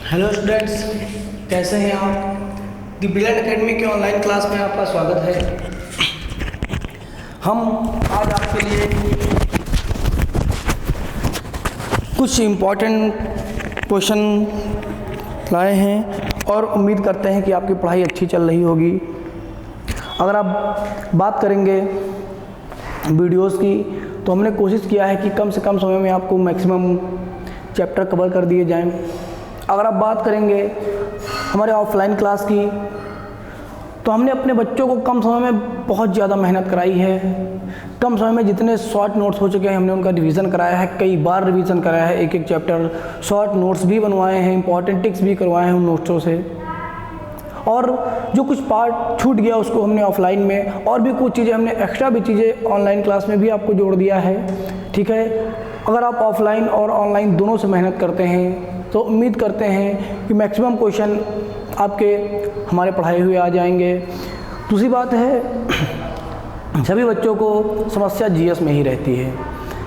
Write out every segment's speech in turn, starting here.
Hello students, कैसे हैं आप? दी ब्रिलियंट एकेडमी के ऑनलाइन क्लास में आपका स्वागत है। हम आज आपके लिए कुछ इम्पोर्टेंट क्वेश्चन लाए हैं और उम्मीद करते हैं कि आपकी पढ़ाई अच्छी चल रही होगी। अगर आप बात करेंगे वीडियोस की, तो हमने कोशिश किया है कि कम से कम समय में आपको मैक्सिमम चैप्टर कवर कर दिए जाएं। अगर आप बात करेंगे हमारे ऑफलाइन क्लास की, तो हमने अपने बच्चों को कम समय में बहुत ज़्यादा मेहनत कराई है। कम समय में जितने शॉर्ट नोट्स हो चुके हैं, हमने उनका रिवीजन कराया है, कई बार रिवीजन कराया है, एक एक चैप्टर शॉर्ट नोट्स भी बनवाए हैं, इंपॉर्टेंट टिप्स भी करवाए हैं उन नोट्सों से। और जो कुछ पार्ट छूट गया उसको हमने ऑफलाइन में, और भी कुछ चीज़ें हमने एक्स्ट्रा भी चीज़ें ऑनलाइन क्लास में भी आपको जोड़ दिया है। ठीक है, अगर आप ऑफलाइन और ऑनलाइन दोनों से मेहनत करते हैं तो उम्मीद करते हैं कि मैक्सिमम क्वेश्चन आपके हमारे पढ़ाए हुए आ जाएंगे। दूसरी बात है, सभी बच्चों को समस्या जीएस में ही रहती है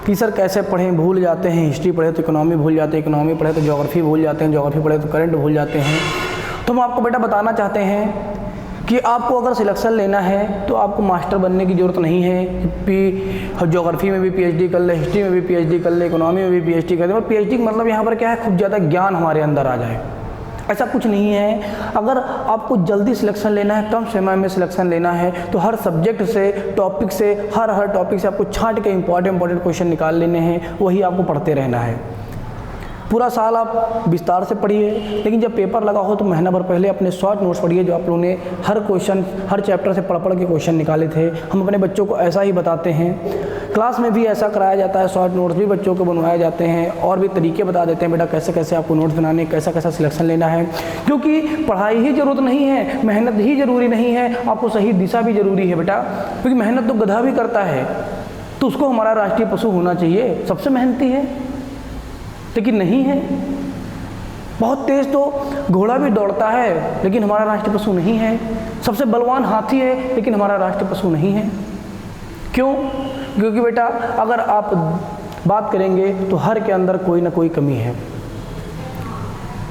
कि सर कैसे पढ़ें, भूल जाते हैं। हिस्ट्री पढ़े तो इकोनॉमी भूल जाते हैं, इकोनॉमी पढ़े तो ज्योग्राफी भूल जाते हैं, ज्योग्राफी पढ़े तो करंट भूल जाते हैं। तो हम आपको बेटा बताना चाहते हैं कि आपको अगर सिलेक्शन लेना है तो आपको मास्टर बनने की ज़रूरत नहीं है कि ज्योग्राफी में भी पीएचडी कर ले, हिस्ट्री में भी पीएचडी कर ले, इकोनॉमी में भी पीएचडी कर ले। और पीएचडी का मतलब यहाँ पर क्या है, खूब ज़्यादा ज्ञान हमारे अंदर आ जाए, ऐसा कुछ नहीं है। अगर आपको जल्दी सिलेक्शन लेना है, कम समय में सिलेक्शन लेना है, तो हर सब्जेक्ट से, टॉपिक से, हर टॉपिक से आपको छांट के इंपॉर्टेंट क्वेश्चन निकाल लेने हैं, वही आपको पढ़ते रहना है। पूरा साल आप विस्तार से पढ़िए, लेकिन जब पेपर लगा हो तो महीना भर पहले अपने शॉर्ट नोट्स पढ़िए, जो आप लोगों ने हर क्वेश्चन, हर चैप्टर से पढ़ के क्वेश्चन निकाले थे। हम अपने बच्चों को ऐसा ही बताते हैं, क्लास में भी ऐसा कराया जाता है, शॉर्ट नोट्स भी बच्चों को बनवाए जाते हैं और भी तरीके बता देते हैं बेटा कैसे कैसे आपको नोट्स बनाने, कैसा कैसा सिलेक्शन लेना है। क्योंकि पढ़ाई ही ज़रूरत नहीं है, मेहनत ही ज़रूरी नहीं है, आपको सही दिशा भी ज़रूरी है बेटा। क्योंकि मेहनत तो गधा भी करता है, तो उसको हमारा राष्ट्रीय पशु होना चाहिए, सबसे मेहनती है, लेकिन नहीं है। बहुत तेज़ तो घोड़ा भी दौड़ता है, लेकिन हमारा राष्ट्रीय पशु नहीं है। सबसे बलवान हाथी है, लेकिन हमारा राष्ट्रीय पशु नहीं है। क्यों? क्योंकि बेटा अगर आप बात करेंगे तो हर के अंदर कोई ना कोई कमी है,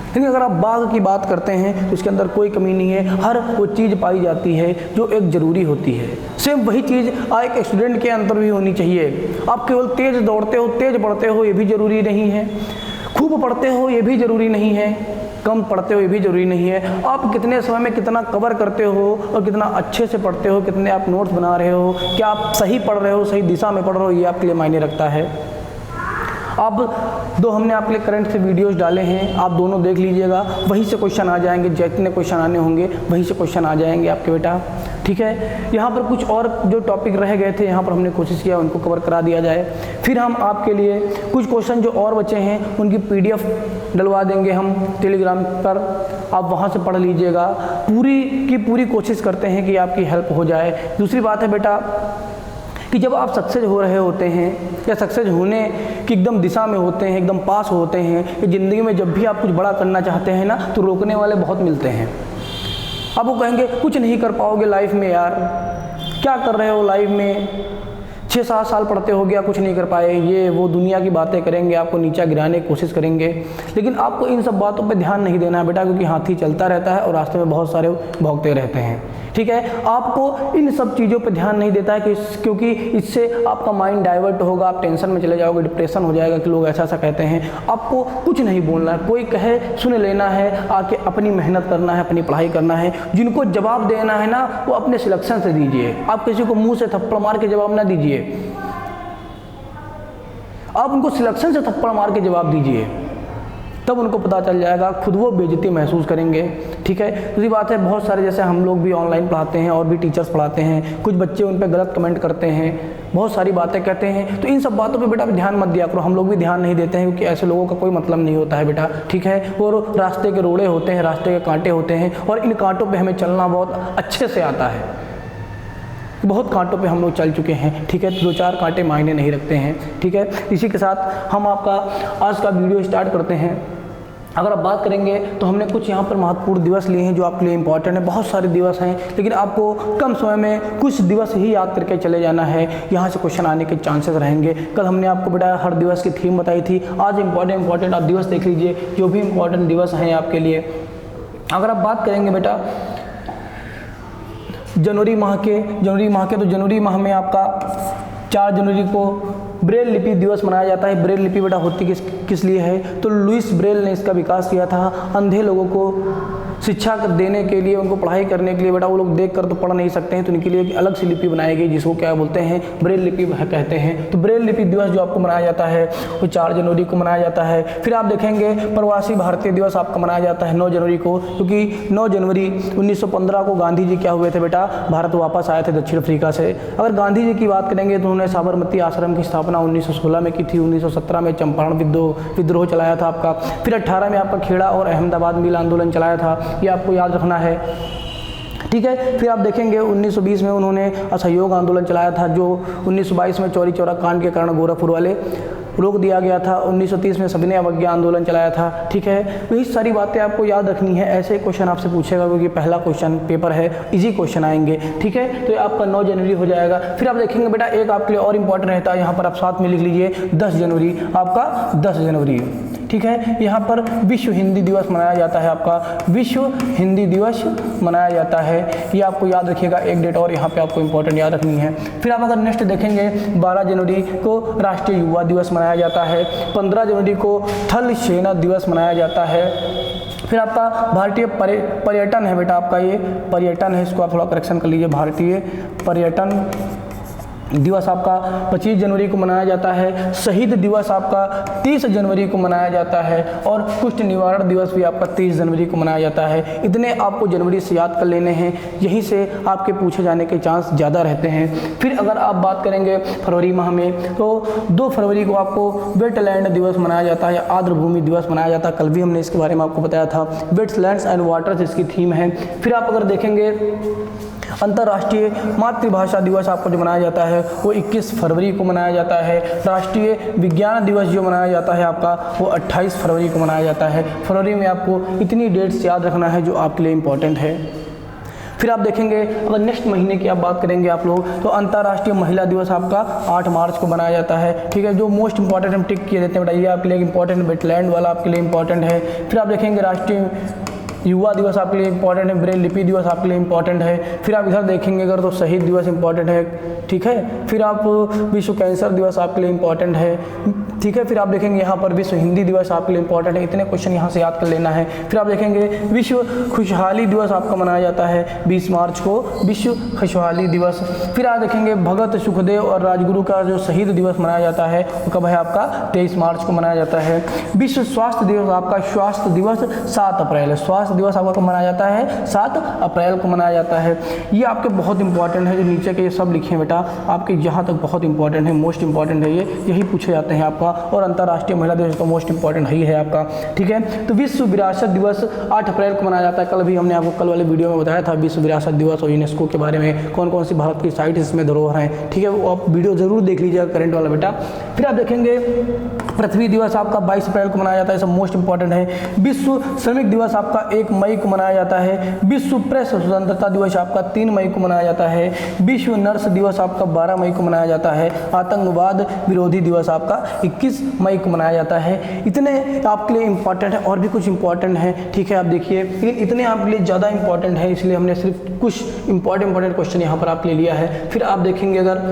लेकिन अगर आप बाघ की बात करते हैं तो इसके अंदर कोई कमी नहीं है। हर वो चीज़ पाई जाती है जो एक ज़रूरी होती है। सेम वही चीज़ एक स्टूडेंट के अंदर भी होनी चाहिए। आप केवल तेज़ दौड़ते हो, तेज़ पढ़ते हो, ये भी ज़रूरी नहीं है। खूब पढ़ते हो, ये भी ज़रूरी नहीं है। कम पढ़ते हो, ये भी ज़रूरी नहीं है। आप कितने समय में कितना कवर करते हो और कितना अच्छे से पढ़ते हो, कितने आप नोट्स बना रहे हो, क्या आप सही पढ़ रहे हो, सही दिशा में पढ़ रहे हो, ये आपके लिए मायने रखता है। अब हमने आपके लिए करंट से वीडियोस डाले हैं, आप दोनों देख लीजिएगा, वहीं से क्वेश्चन आ जाएंगे। जितने क्वेश्चन आने होंगे वहीं से क्वेश्चन आ जाएंगे आपके बेटा। ठीक है, यहाँ पर कुछ और जो टॉपिक रह गए थे, यहाँ पर हमने कोशिश किया उनको कवर करा दिया जाए। फिर हम आपके लिए कुछ क्वेश्चन जो और बचे हैं उनकी PDF डलवा देंगे हम टेलीग्राम पर, आप वहाँ से पढ़ लीजिएगा। पूरी की पूरी कोशिश करते हैं कि आपकी हेल्प हो जाए। दूसरी बात है बेटा कि जब आप सक्सेस हो रहे होते हैं या सक्सेस होने की एकदम दिशा में होते हैं, एकदम पास होते हैं, कि ज़िंदगी में जब भी आप कुछ बड़ा करना चाहते हैं ना, तो रोकने वाले बहुत मिलते हैं। आप वो कहेंगे कुछ नहीं कर पाओगे लाइफ में, यार क्या कर रहे हो लाइफ में, 6-7 साल पढ़ते हो गया, कुछ नहीं कर पाए, ये वो दुनिया की बातें करेंगे, आपको नीचा गिराने की कोशिश करेंगे। लेकिन आपको इन सब बातों पे ध्यान नहीं देना है बेटा, क्योंकि हाथी चलता रहता है और रास्ते में बहुत सारे भौंकते रहते हैं। ठीक है, आपको इन सब चीज़ों पे ध्यान नहीं देता है क्योंकि इससे आपका माइंड डाइवर्ट होगा, आप टेंशन में चले जाओगे, डिप्रेशन हो जाएगा कि लोग ऐसा ऐसा कहते हैं। आपको कुछ नहीं बोलना है, कोई कहे सुन लेना है, आके अपनी मेहनत करना है, अपनी पढ़ाई करना है। जिनको जवाब देना है ना, वो अपने सिलेक्शन से दीजिए। आप किसी को मुंह से थप्पड़ मार के जवाब ना दीजिए, आप उनको सिलेक्शन से थप्पड़ मार के जवाब दीजिए, तब उनको पता चल जाएगा, खुद वो बेइज्जती महसूस करेंगे। ठीक है, दूसरी बात है, बहुत सारे जैसे हम लोग भी ऑनलाइन पढ़ाते हैं और भी टीचर्स पढ़ाते हैं, कुछ बच्चे उन पर गलत कमेंट करते हैं, बहुत सारी बातें कहते हैं। तो इन सब बातों पे बेटा ध्यान मत दिया करो, हम लोग भी ध्यान नहीं देते हैं, क्योंकि ऐसे लोगों का कोई मतलब नहीं होता है बेटा। ठीक है, वो रास्ते के रोड़े होते हैं, रास्ते के कांटे होते हैं, और इन कांटों पर हमें चलना बहुत अच्छे से आता है। बहुत कांटों पे हम लोग चल चुके हैं। ठीक है, 2-4 कांटे मायने नहीं रखते हैं। ठीक है, इसी के साथ हम आपका आज का वीडियो स्टार्ट करते हैं। अगर आप बात करेंगे तो हमने कुछ यहाँ पर महत्वपूर्ण दिवस लिए हैं जो आपके लिए इंपॉर्टेंट है। बहुत सारे दिवस हैं लेकिन आपको कम समय में कुछ दिवस ही याद करके चले जाना है, यहाँ से क्वेश्चन आने के चांसेस रहेंगे। कल हमने आपको बेटा हर दिवस की थीम बताई थी, आज इंपॉर्टेंट आप दिवस देख लीजिए जो भी इंपॉर्टेंट दिवस हैं आपके लिए। अगर आप बात करेंगे बेटा जनवरी माह के तो जनवरी माह में आपका 4 जनवरी को ब्रेल लिपि दिवस मनाया जाता है। ब्रेल लिपि बेटा होती किस लिए है, तो लुइस ब्रेल ने इसका विकास किया था। अंधे लोगों को शिक्षा देने के लिए, उनको पढ़ाई करने के लिए बेटा वो लोग देख कर तो पढ़ नहीं सकते हैं, तो इनके लिए एक अलग सी लिपि बनाई गई जिसको क्या बोलते हैं, ब्रेल लिपि कहते हैं। तो ब्रेल लिपि दिवस जो आपको मनाया जाता है वो 4 जनवरी को मनाया जाता है। फिर आप देखेंगे प्रवासी भारतीय दिवस आपका मनाया जाता है 9 जनवरी को, क्योंकि 9 जनवरी 1915 को गांधी जी क्या हुए थे बेटा, भारत वापस आए थे दक्षिण अफ्रीका से। अगर गांधी जी की बात करेंगे तो उन्होंने साबरमती आश्रम की स्थापना 1916 में की थी। 1917 में चंपारण विद्रोह चलाया था आपका। फिर 18 में आपका खेड़ा और अहमदाबाद मिल आंदोलन चलाया था, ये आपको याद रखना है, ठीक है। फिर आप देखेंगे 1920 में उन्होंने असहयोग आंदोलन चलाया था जो 1922 में चौरी चौरा कांड के कारण गोरखपुर वाले रोक दिया गया था। 1930 में सविनय अवज्ञा आंदोलन चलाया था, ठीक है। तो ये सारी बातें आपको याद रखनी है, ऐसे क्वेश्चन आपसे पूछेगा क्योंकि पहला क्वेश्चन पेपर है, इजी क्वेश्चन आएंगे, ठीक है। तो ये आपका 9 जनवरी हो जाएगा। फिर आप देखेंगे बेटा एक आपके लिए और इम्पॉर्टेंट रहता है, यहाँ पर आप साथ में लिख लीजिए 10 जनवरी, आपका 10 जनवरी, ठीक है। यहाँ पर विश्व हिंदी दिवस मनाया जाता है, आपका विश्व हिंदी दिवस मनाया जाता है, ये आपको याद रखिएगा। एक डेट और यहाँ पे आपको इंपॉर्टेंट याद रखनी है। फिर आप अगर नेक्स्ट देखेंगे 12 जनवरी को राष्ट्रीय युवा दिवस मनाया जाता है। 15 जनवरी को थल सेना दिवस मनाया जाता है। फिर आपका भारतीय पर्यटन है बेटा, आपका ये पर्यटन है, इसको आप थोड़ा करेक्शन कर लीजिए। भारतीय पर्यटन दिवस आपका 25 जनवरी को मनाया जाता है। शहीद दिवस आपका 30 जनवरी को मनाया जाता है और कुष्ठ निवारण दिवस भी आपका 30 जनवरी को मनाया जाता है। इतने आपको जनवरी से याद कर लेने हैं, यहीं से आपके पूछे जाने के चांस ज़्यादा रहते हैं। फिर अगर आप बात करेंगे फरवरी माह में तो 2 फरवरी को आपको वेटलैंड दिवस मनाया जाता है, आर्द्र भूमि दिवस मनाया जाता है। कल भी हमने इसके बारे में आपको बताया था, वेट्सलैंड्स एंड वाटर्स इसकी थीम है। फिर आप अगर देखेंगे अंतर्राष्ट्रीय मातृभाषा दिवस आपको जो मनाया जाता है वो 21 फरवरी को मनाया जाता है। राष्ट्रीय विज्ञान दिवस जो मनाया जाता है आपका वो 28 फरवरी को मनाया जाता है। फरवरी में आपको इतनी डेट्स याद रखना है जो आपके लिए इम्पोर्टेंट है। फिर आप देखेंगे अगर नेक्स्ट महीने की आप बात करेंगे आप लोग तो अंतर्राष्ट्रीय महिला दिवस आपका 8 मार्च को मनाया जाता है, ठीक है। जो मोस्ट इंपॉर्टेंट हम टिक किए देते हैं बेटा, ये आपके लिए इंपॉर्टेंट, वेटलैंड वाला आपके लिए इंपॉर्टेंट है। फिर आप देखेंगे राष्ट्रीय युवा दिवस आपके लिए इंपॉर्टेंट है, ब्रेल लिपि दिवस आपके लिए इंपॉर्टेंट है। फिर आप इधर देखेंगे अगर तो शहीद दिवस इंपॉर्टेंट है, ठीक है। फिर आप विश्व कैंसर दिवस आपके लिए इंपॉर्टेंट है, ठीक है। फिर आप देखेंगे यहाँ पर विश्व हिंदी दिवस आपके लिए इंपॉर्टेंट है, इतने क्वेश्चन यहाँ से याद कर लेना है। फिर आप देखेंगे विश्व खुशहाली दिवस आपका मनाया जाता है 20 मार्च को, विश्व खुशहाली दिवस। फिर आप देखेंगे भगत सुखदेव और राजगुरु का जो शहीद दिवस मनाया जाता है वो कब है आपका 23 मार्च को मनाया जाता है। विश्व स्वास्थ्य दिवस आपका स्वास्थ्य दिवस 7 अप्रैल है, स्वास्थ्य दिवस आपका कब मनाया जाता है 7 अप्रैल को मनाया जाता है। ये आपके बहुत इंपॉर्टेंट है, जो नीचे के ये सब लिखे हैं बेटा आपके यहाँ तक बहुत इंपॉर्टेंट है, मोस्ट इंपॉर्टेंट है, ये यही पूछे जाते हैं आपका। और अंतर्राष्ट्रीय महिला दिवस तो मोस्ट इंपॉर्टेंट ही है आपका, ठीक है। तो विश्व विरासत दिवस 8 अप्रैल को मनाया जाता है। कल भी हमने आपको कल वाले वीडियो में बताया था विश्व विरासत दिवस और यूनेस्को के बारे में, कौन कौन सी भारत की साइट इसमें धरोहर हैं, ठीक है। वो आप वीडियो जरूर देख लीजिएगा करंट वाला बेटा। फिर आप देखेंगे पृथ्वी दिवस आपका 22 अप्रैल को मनाया जाता है, सब मोस्ट इंपॉर्टेंट है। विश्व श्रमिक दिवस आपका 1 मई को मनाया जाता है। विश्व प्रेस स्वतंत्रता दिवस आपका 3 मई को मनाया जाता है। विश्व नर्स दिवस आपका 12 मई को मनाया जाता है। आतंकवाद विरोधी दिवस आपका 21 मई को मनाया जाता है। इतने आपके लिए इंपॉर्टेंट है, और भी कुछ इंपॉर्टेंट है, ठीक है। आप देखिए लेकिन इतने आपके लिए ज़्यादा इंपॉर्टेंट है, इसलिए हमने सिर्फ कुछ इंपॉर्टेंट क्वेश्चन यहाँ पर आपके लिए लिया है। फिर आप देखेंगे अगर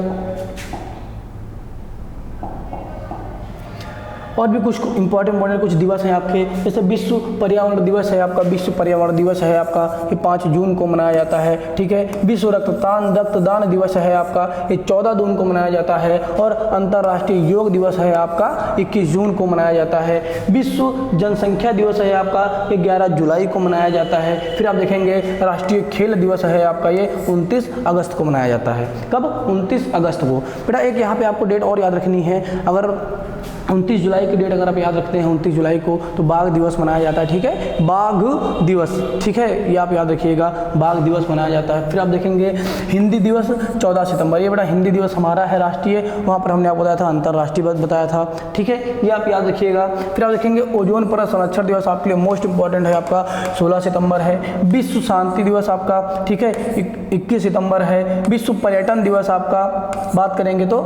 और भी कुछ इंपॉर्टेंट कुछ दिवस हैं आपके, जैसे विश्व पर्यावरण दिवस है आपका, विश्व पर्यावरण दिवस है आपका, ये 5 जून को मनाया जाता है, ठीक है। विश्व रक्तदान दिवस है आपका, ये 14 जून को मनाया जाता है। और अंतर्राष्ट्रीय योग दिवस है आपका 21 जून को मनाया जाता है। विश्व जनसंख्या दिवस है आपका, ये 11 जुलाई को मनाया जाता है। फिर आप देखेंगे राष्ट्रीय खेल दिवस है आपका, ये 29 अगस्त को मनाया जाता है। कब? 29 अगस्त को। बेटा एक यहाँ पे आपको डेट और याद रखनी है, अगर 29 जुलाई की डेट अगर आप याद रखते हैं 29 जुलाई को, तो बाघ दिवस मनाया जाता है, ठीक है, बाघ दिवस, ठीक है, ये आप याद रखिएगा, बाघ दिवस मनाया जाता है। फिर आप देखेंगे हिंदी दिवस 14 सितंबर, ये बड़ा हिंदी दिवस हमारा है राष्ट्रीय, वहाँ पर हमने आपको बताया था अंतर्राष्ट्रीय बताया था, ठीक है, ये आप याद रखिएगा। फिर आप देखेंगे ओजोन परत संरक्षण दिवस आपके लिए मोस्ट इंपॉर्टेंट है, आपका 16 सितंबर है। विश्व शांति दिवस आपका, ठीक है, 21 सितंबर है। विश्व पर्यटन दिवस आपका बात करेंगे तो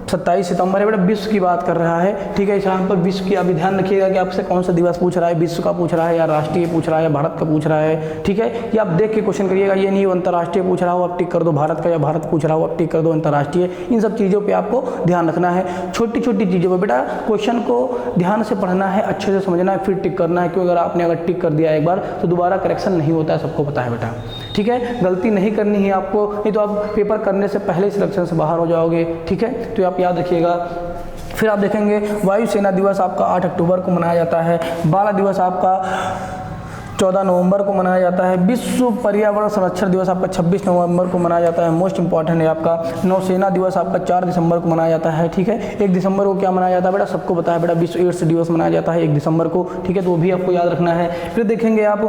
27 सितंबर है, बेटा विश्व की बात कर रहा है, ठीक है। इस यहाँ पर विश्व की अभी ध्यान रखिएगा कि आपसे कौन सा दिवस पूछ रहा है, विश्व का पूछ रहा है या राष्ट्रीय पूछ रहा है या भारत का पूछ रहा है, ठीक है, ये आप देख के क्वेश्चन करिएगा, ये नहीं अंतर्राष्ट्रीय पूछ रहा हो आप टिक कर दो भारत का, या भारत पूछ रहा हो आप टिक कर दो अंतर्राष्ट्रीय। इन सब चीज़ों पर आपको ध्यान रखना है, छोटी छोटी चीज़ों पर बेटा क्वेश्चन को ध्यान से पढ़ना है, अच्छे से समझना है, फिर टिक करना है, क्योंकि अगर आपने अगर टिक कर दिया एक बार तो दोबारा करेक्शन नहीं होता है, सबको पता है बेटा, ठीक है, गलती नहीं करनी है आपको, नहीं तो आप पेपर करने से पहले सिलेक्शन से बाहर हो जाओगे, ठीक है, तो आप याद रखिएगा। फिर आप देखेंगे वायुसेना दिवस आपका 8 अक्टूबर को मनाया जाता है। बाल दिवस आपका 14 नवंबर को मनाया जाता है। विश्व पर्यावरण संरक्षण दिवस आपका 26 नवंबर को मनाया जाता है, मोस्ट इंपॉर्टेंट है आपका। नौसेना दिवस आपका 4 दिसंबर को मनाया जाता है, ठीक है। 1 दिसंबर को क्या मनाया जाता है बेटा, सबको पता है बेटा, विश्व एड्स दिवस मनाया जाता है 1 दिसंबर को, ठीक है, तो वो भी आपको याद रखना है। फिर देखेंगे आप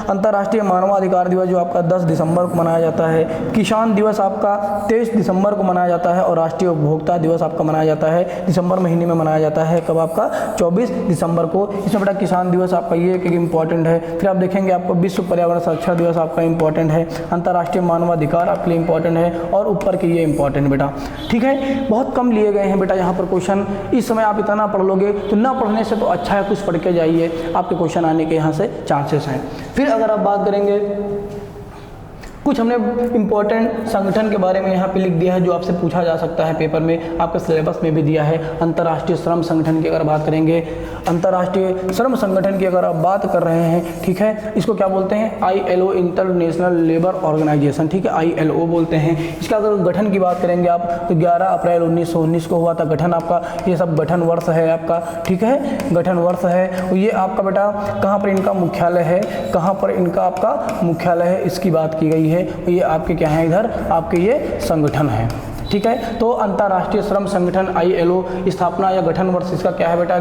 अंतर्राष्ट्रीय मानवाधिकार दिवस जो आपका 10 दिसंबर को मनाया जाता है। किसान दिवस आपका 23 दिसंबर को मनाया जाता है, और राष्ट्रीय उपभोक्ता दिवस आपका मनाया जाता है दिसंबर महीने में मनाया जाता है, कब आपका 24 दिसंबर को। इसमें बेटा किसान दिवस आपका ये एक इंपॉर्टेंट है। फिर आप देखेंगे आपको विश्व पर्यावरण संरक्षण दिवस आपका इंपॉर्टेंट है, अंतर्राष्ट्रीय मानवाधिकार आपके लिए इंपॉर्टेंट है, और ऊपर के ये इंपॉर्टेंट बेटा, ठीक है। बहुत कम लिए गए हैं बेटा यहाँ पर क्वेश्चन, इस समय आप इतना पढ़ लोगे तो ना पढ़ने से तो अच्छा है कुछ पढ़ के जाइए, आपके क्वेश्चन आने के यहाँ से चांसेस हैं। फिर अगर आप बात करेंगे कुछ हमने इंपॉर्टेंट संगठन के बारे में यहाँ पे लिख दिया है जो आपसे पूछा जा सकता है पेपर में, आपके सिलेबस में भी दिया है। अंतर्राष्ट्रीय श्रम संगठन की अगर बात करेंगे, अंतर्राष्ट्रीय श्रम संगठन की अगर आप बात कर रहे हैं, ठीक है, इसको क्या बोलते हैं, ILO इंटरनेशनल लेबर ऑर्गेनाइजेशन, ठीक है, ILO बोलते हैं। इसका अगर गठन की बात करेंगे आप तो 11 अप्रैल 1919 को हुआ था गठन आपका, ये सब गठन वर्ष है आपका, ठीक है, गठन वर्ष है। ये आपका बेटा कहाँ पर इनका मुख्यालय है, कहाँ पर इनका आपका मुख्यालय है, इसकी बात की गई है। ये आपके क्या है, इधर आपके ये संगठन है, ठीक है। तो अंतर्राष्ट्रीय श्रम संगठन ILO स्थापना या गठन वर्ष इसका क्या है बेटा,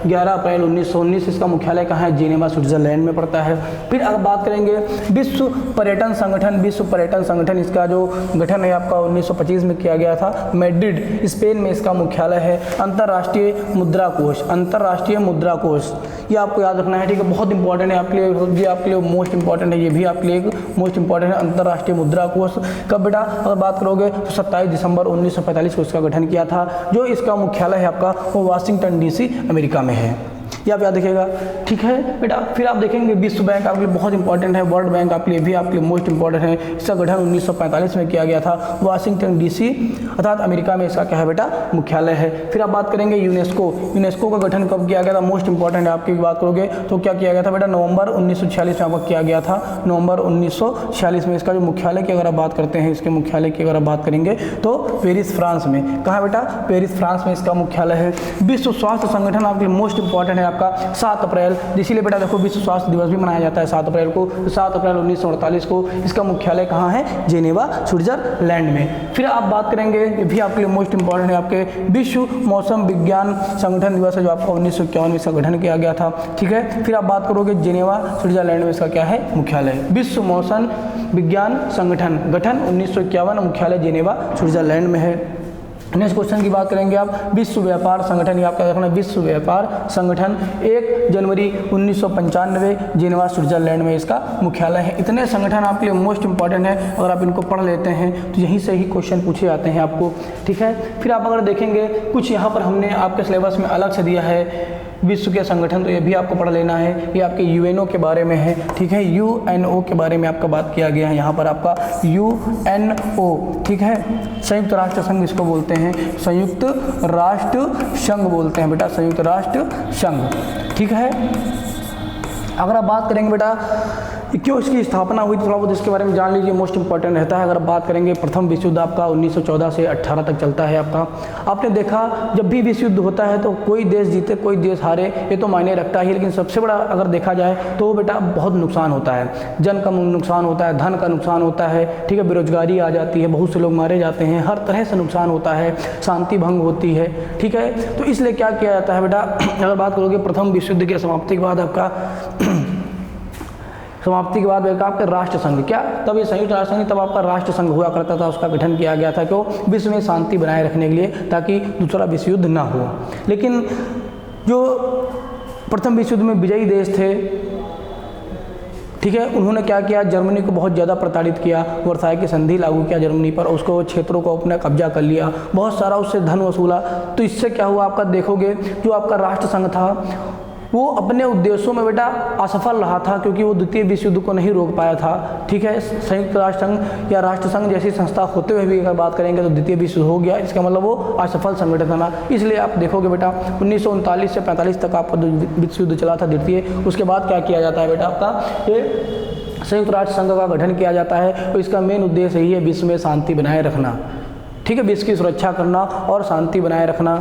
11 अप्रैल 1919। इसका मुख्यालय कहाँ है, जिनेवा स्विट्जरलैंड में पड़ता है। फिर अब बात करेंगे विश्व पर्यटन संगठन, विश्व पर्यटन संगठन इसका जो गठन है आपका 1925 में किया गया था, मैड्रिड स्पेन में इसका मुख्यालय है। अंतर्राष्ट्रीय मुद्रा कोष, अंतर्राष्ट्रीय मुद्रा कोष ये आपको याद रखना है, ठीक है, बहुत इंपॉर्टेंट है आपके लिए, ये आपके लिए मोस्ट इंपॉर्टेंट है, ये भी आपके लिए मोस्ट इंपॉर्टेंट है। अंतर्राष्ट्रीय मुद्रा कोष कब बेटा अगर बात करोगे तो 27 दिसंबर 1945 को इसका गठन किया था। जो इसका मुख्यालय है आपका वो वाशिंगटन DC अमेरिका में है, ये आप याद रखिएगा, ठीक है बेटा। फिर आप देखेंगे विश्व बैंक आपके लिए बहुत इंपॉर्टेंट है, वर्ल्ड बैंक आपके लिए भी आपके लिए मोस्ट इंपॉर्टेंट है। इसका गठन 1945 में किया गया था, वाशिंगटन DC अर्थात अमेरिका में इसका क्या है बेटा, मुख्यालय है। फिर आप बात करेंगे यूनेस्को, यूनेस्को का गठन कब किया गया था, मोस्ट इंपॉर्टेंट है आपकी बात करोगे तो क्या किया गया था बेटा, नवंबर 1946 में आपका किया गया था, नवंबर 1946 में। इसका जो मुख्यालय की अगर आप बात करते हैं, इसके मुख्यालय की अगर आप बात करेंगे तो पेरिस फ्रांस में, कहाँ बेटा, पेरिस फ्रांस में इसका मुख्यालय है। विश्व स्वास्थ्य संगठन आपके लिए मोस्ट इंपॉर्टेंट है आपका 7 अप्रैल, इसीलिए बेटा देखो विश्व स्वास्थ्य दिवस भी मनाया जाता है 7 अप्रैल को। 7 अप्रैल 1948 को इसका मुख्यालय कहाँ है, जिनेवा स्विट्जरलैंड में। फिर आप बात करेंगे, ये भी आपके लिए मोस्ट इंपॉर्टेंट है, आपके विश्व मौसम विज्ञान संगठन दिवस है जो आपका 1951 में इसका गठन किया गया था, ठीक है। फिर आप बात करोगे जिनेवा स्विट्जरलैंड में इसका क्या है, मुख्यालय। विश्व मौसम विज्ञान संगठन गठन 1951, मुख्यालय जिनेवा स्विट्जरलैंड में है। नेक्स्ट क्वेश्चन की बात करेंगे आप, विश्व व्यापार संगठन, ये आपका देखना विश्व व्यापार संगठन 1 जनवरी 1995 जिनेवा स्विट्जरलैंड में इसका मुख्यालय है। इतने संगठन आपके लिए मोस्ट इंपॉर्टेंट है, अगर आप इनको पढ़ लेते हैं तो यहीं से ही क्वेश्चन पूछे जाते हैं आपको, ठीक है। फिर आप अगर देखेंगे कुछ यहाँ पर हमने आपके सिलेबस में अलग से दिया है विश्व के संगठन, तो ये भी आपको पढ़ लेना है। ये आपके UNO के बारे में है, ठीक है, UNO के बारे में आपका बात किया गया है यहाँ पर आपका UNO, ठीक है, संयुक्त राष्ट्र संघ इसको बोलते हैं, संयुक्त राष्ट्र संघ बोलते हैं बेटा, संयुक्त राष्ट्र संघ, ठीक है। अगर आप बात करेंगे बेटा क्यों इसकी स्थापना हुई, थोड़ा बहुत इसके बारे में जान लीजिए, मोस्ट इंपॉर्टेंट रहता है। अगर बात करेंगे प्रथम विश्व युद्ध आपका 1914 से 18 तक चलता है आपका। आपने देखा जब भी विश्व युद्ध होता है तो कोई देश जीते कोई देश हारे ये तो मायने रखता है, लेकिन सबसे बड़ा अगर देखा जाए तो बेटा बहुत नुकसान होता है, जन का नुकसान होता है, धन का नुकसान होता है, ठीक है, बेरोजगारी आ जाती है, बहुत से लोग मारे जाते हैं, हर तरह से नुकसान होता है, शांति भंग होती है, ठीक है। तो इसलिए क्या किया जाता है बेटा, अगर बात करोगे प्रथम विश्व युद्ध की समाप्ति के बाद आपका समाप्ति के बाद आपका राष्ट्र संघ, क्या तब ये संयुक्त राष्ट्र संघ, तब आपका राष्ट्र संघ हुआ करता था, उसका गठन किया गया था क्यों, विश्व में शांति बनाए रखने के लिए, ताकि दूसरा विश्व युद्ध ना हो। लेकिन जो प्रथम विश्व युद्ध में विजयी देश थे, ठीक है, उन्होंने क्या किया, जर्मनी को बहुत ज़्यादा प्रताड़ित किया, वर्साई की संधि लागू किया जर्मनी पर, उसको क्षेत्रों को अपना कब्जा कर लिया, बहुत सारा उससे धन वसूला। तो इससे क्या हुआ, आपका देखोगे जो आपका राष्ट्र संघ था वो अपने उद्देश्यों में बेटा असफल रहा था, क्योंकि वो द्वितीय विश्व युद्ध को नहीं रोक पाया था, ठीक है। संयुक्त राष्ट्र संघ या राष्ट्र संघ जैसी संस्था होते हुए भी अगर बात करेंगे तो द्वितीय विश्व युद्ध हो गया, इसका मतलब वो असफल संगठन था। इसलिए आप देखोगे बेटा 1939 से 45 तक आपका विश्व युद्ध चला था द्वितीय, उसके बाद क्या किया जाता है बेटा, आपका ये संयुक्त राष्ट्र संघ का गठन किया जाता है। और इसका मेन उद्देश्य यही है, विश्व में शांति बनाए रखना, ठीक है, विश्व की सुरक्षा करना और शांति बनाए रखना,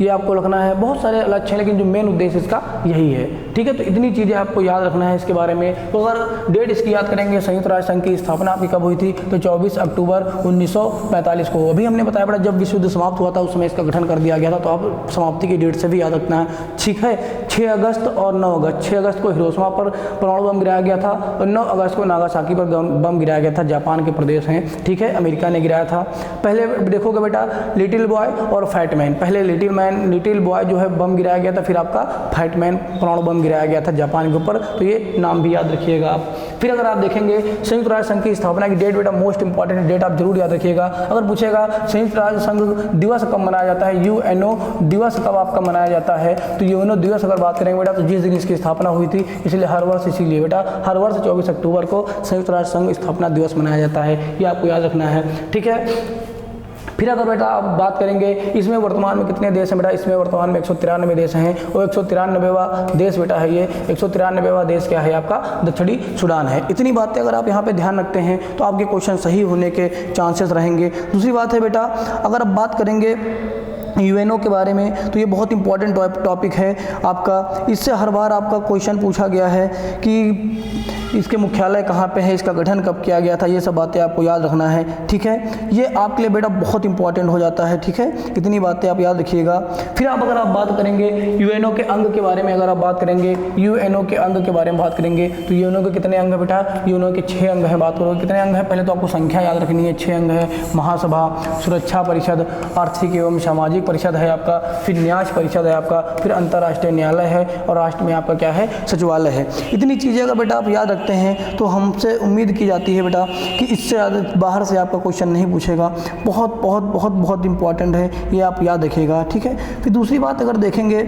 ये आपको रखना है। बहुत सारे लक्ष्य हैं लेकिन जो मेन उद्देश्य इसका यही है, ठीक है। तो इतनी चीज़ें आपको याद रखना है इसके बारे में। तो अगर डेट इसकी याद करेंगे, संयुक्त राष्ट्र संघ की स्थापना आपकी कब हुई थी, तो 24 अक्टूबर 1945 को। अभी हमने बताया बेटा जब विश्व युद्ध समाप्त हुआ था उस समय इसका गठन कर दिया गया था, तो आप समाप्ति की डेट से भी याद रखना है, ठीक है। 6 अगस्त और 9 अगस्त, 6 अगस्त को हिरोशिमा पर परमाणु बम गिराया गया था और 9 अगस्त को नागासाकी पर बम गिराया गया था, जापान के प्रदेश हैं, ठीक है, अमेरिका ने गिराया था। पहले देखोगे बेटा लिटिल बॉय और फैट मैन, पहले लिटिल बॉय जो है बम गिराया गया था, फिर आपका फैट मैन परमाणु बम गिराया गया था जापान के ऊपर, तो ये नाम भी याद रखिएगा आप। फिर अगर आप देखेंगे संयुक्त राष्ट्र संघ की स्थापना की डेट बेटा मोस्ट इंपॉर्टेंट डेट आप जरूर याद रखिएगा। अगर पूछेगा संयुक्त राष्ट्र संघ दिवस कब मनाया जाता है, यूएनओ दिवस कब आपका मनाया जाता है, तो यूएनओ दिवस अगर बात करेंगे बेटा तो जिस दिन इसकी स्थापना हुई थी, इसलिए हर वर्ष, इसीलिए बेटा हर वर्ष 24 अक्टूबर को संयुक्त राष्ट्र संघ स्थापना दिवस मनाया जाता है, ये आपको याद रखना है, ठीक है। फिर अगर बेटा आप बात करेंगे इसमें वर्तमान में कितने देश हैं बेटा, इसमें वर्तमान में 193 देश हैं और 193वां देश बेटा है, ये 193वां देश क्या है आपका, दक्षिणी सूडान है। इतनी बातें अगर आप यहाँ पे ध्यान रखते हैं तो आपके क्वेश्चन सही होने के चांसेस रहेंगे। दूसरी बात है बेटा, अगर आप बात करेंगे यूएनओ के बारे में तो ये बहुत इंपॉर्टेंट टॉपिक है आपका, इससे हर बार आपका क्वेश्चन पूछा गया है कि इसके मुख्यालय कहाँ पे है, इसका गठन कब किया गया था, ये सब बातें आपको याद रखना है, ठीक है। ये आपके लिए बेटा बहुत इंपॉर्टेंट हो जाता है, ठीक है, इतनी बातें आप याद रखिएगा। फिर आप अगर आप बात करेंगे यूएनओ के अंग के बारे में, अगर आप बात करेंगे यूएनओ के अंग के बारे में बात करेंगे तो यूएनओ के कितने अंग है बेटा, यूएनओ के 6 अंग हैं। बात करोगे कितने अंग हैं, पहले तो आपको संख्या याद रखनी है, 6 अंग है। महासभा, सुरक्षा परिषद, आर्थिक एवं सामाजिक परिषद है आपका, फिर न्यास परिषद है आपका, फिर अंतर्राष्ट्रीय न्यायालय है और राष्ट्र में आपका क्या है, सचिवालय है। इतनी चीज़ें अगर बेटा आप याद रखते हैं तो हमसे उम्मीद की जाती है बेटा कि इससे ज़्यादा बाहर से आपका क्वेश्चन नहीं पूछेगा। बहुत बहुत बहुत बहुत इंपॉर्टेंट है, ये आप याद रखिएगा, ठीक है। फिर दूसरी बात अगर देखेंगे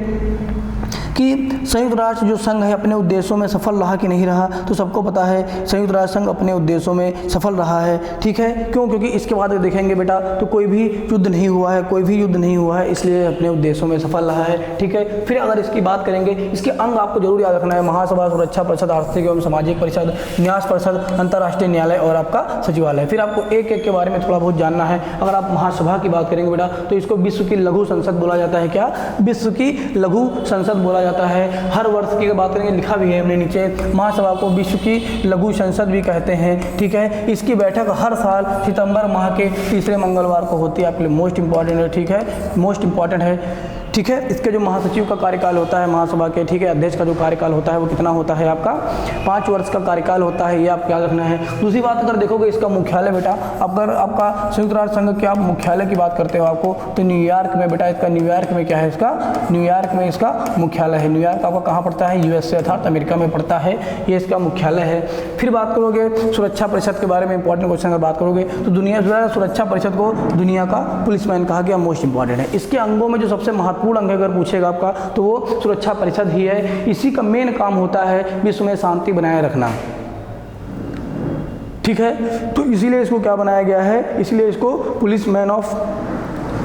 कि संयुक्त राष्ट्र जो संघ है अपने उद्देश्यों में सफल रहा कि नहीं रहा, तो सबको पता है संयुक्त राष्ट्र संघ अपने उद्देश्यों में सफल रहा है, ठीक है। क्यों, क्योंकि इसके बाद देखेंगे बेटा तो कोई भी युद्ध नहीं हुआ है, कोई भी युद्ध नहीं हुआ है, इसलिए अपने उद्देश्यों में सफल रहा है, ठीक है। फिर अगर इसकी बात करेंगे, इसके अंग आपको जरूर याद रखना है, महासभा, सुरक्षा परिषद, आर्थिक एवं सामाजिक परिषद, न्यास परिषद, अंतर्राष्ट्रीय न्यायालय और आपका सचिवालय। फिर आपको एक एक के बारे में थोड़ा बहुत जानना है। अगर आप महासभा की बात करेंगे बेटा तो इसको विश्व की लघु संसद बोला जाता है, क्या, विश्व की लघु संसद बोला जाता है। हर वर्ष की बात करेंगे, लिखा भी है हमने नीचे, महासभा को विश्व की लघु संसद भी कहते हैं, ठीक है। इसकी बैठक हर साल सितंबर माह के तीसरे मंगलवार को होती है, आपके लिए मोस्ट इंपॉर्टेंट है, ठीक है, मोस्ट इंपॉर्टेंट है, ठीक है। इसके जो महासचिव का कार्यकाल होता है महासभा के, ठीक है, अध्यक्ष का जो कार्यकाल होता है वो कितना होता है आपका, 5 वर्ष का कार्यकाल होता है, ये आप याद रखना है। दूसरी बात अगर देखोगे इसका मुख्यालय बेटा, अगर आपका संयुक्त राष्ट्र संघ के आप मुख्यालय की बात करते हो आपको, तो न्यूयॉर्क में बेटा, इसका न्यूयॉर्क में क्या है, इसका न्यूयॉर्क में इसका मुख्यालय है। न्यूयॉर्क आपका कहाँ पड़ता है, यूएसए अर्थात अमेरिका में पड़ता है, ये इसका मुख्यालय है। फिर बात करोगे सुरक्षा परिषद के बारे में, इंपॉर्टेंट क्वेश्चन अगर बात करोगे तो दुनिया सुरक्षा परिषद को दुनिया का पुलिसमैन कहा गया, मोस्ट इंपॉर्टेंट है। इसके अंगों में जो सबसे महत्वपूर्ण अंग अगर पूछेगा आपका तो वो सुरक्षा परिषद ही है। इसी का मेन काम होता है विश्व में शांति बनाए रखना, ठीक है। तो इसीलिए इसको क्या बनाया गया है, इसलिए इसको पुलिसमैन ऑफ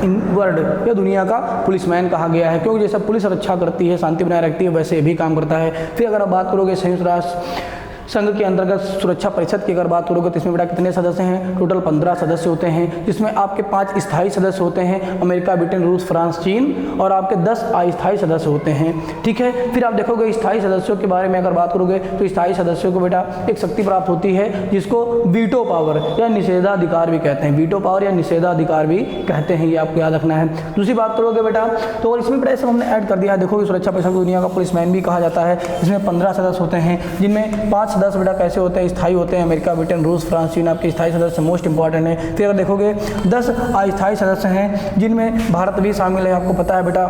वर्ल्ड या दुनिया का पुलिसमैन कहा गया है, क्योंकि जैसा पुलिस रक्षा करती है, शांति बनाए रखती है, वैसे भी काम करता है। फिर अगर आप बात करोगे संयुक्त राष्ट्र संघ के अंतर्गत सुरक्षा परिषद की अगर बात करोगे तो इसमें बेटा कितने सदस्य हैं? टोटल 15 सदस्य होते हैं, जिसमें आपके 5 स्थायी सदस्य होते हैं, अमेरिका, ब्रिटेन, रूस, फ्रांस, चीन, और आपके 10 अस्थायी सदस्य होते हैं। ठीक है, फिर आप देखोगे स्थायी सदस्यों के बारे में अगर बात करोगे तो स्थायी सदस्यों को बेटा एक शक्ति प्राप्त होती है जिसको वीटो पावर या निषेधाधिकार भी कहते हैं। वीटो पावर या निषेधाधिकार भी कहते हैं, ये आपको याद रखना है। दूसरी बात करोगे बेटा तो और इसमें बेटा सब हमने ऐड कर दिया है। देखोगे सुरक्षा परिषद को दुनिया का पुलिसमैन भी कहा जाता है। इसमें 15 सदस्य होते हैं, जिनमें 5 सदस्य बेटा कैसे होते हैं? स्थायी होते हैं, अमेरिका, ब्रिटेन, रूस, फ्रांस, चीन आपके स्थायी सदस्य मोस्ट इंपॉर्टेंट है। फिर अगर देखोगे 10 अस्थायी सदस्य हैं, जिनमें भारत भी शामिल है। आपको पता है बेटा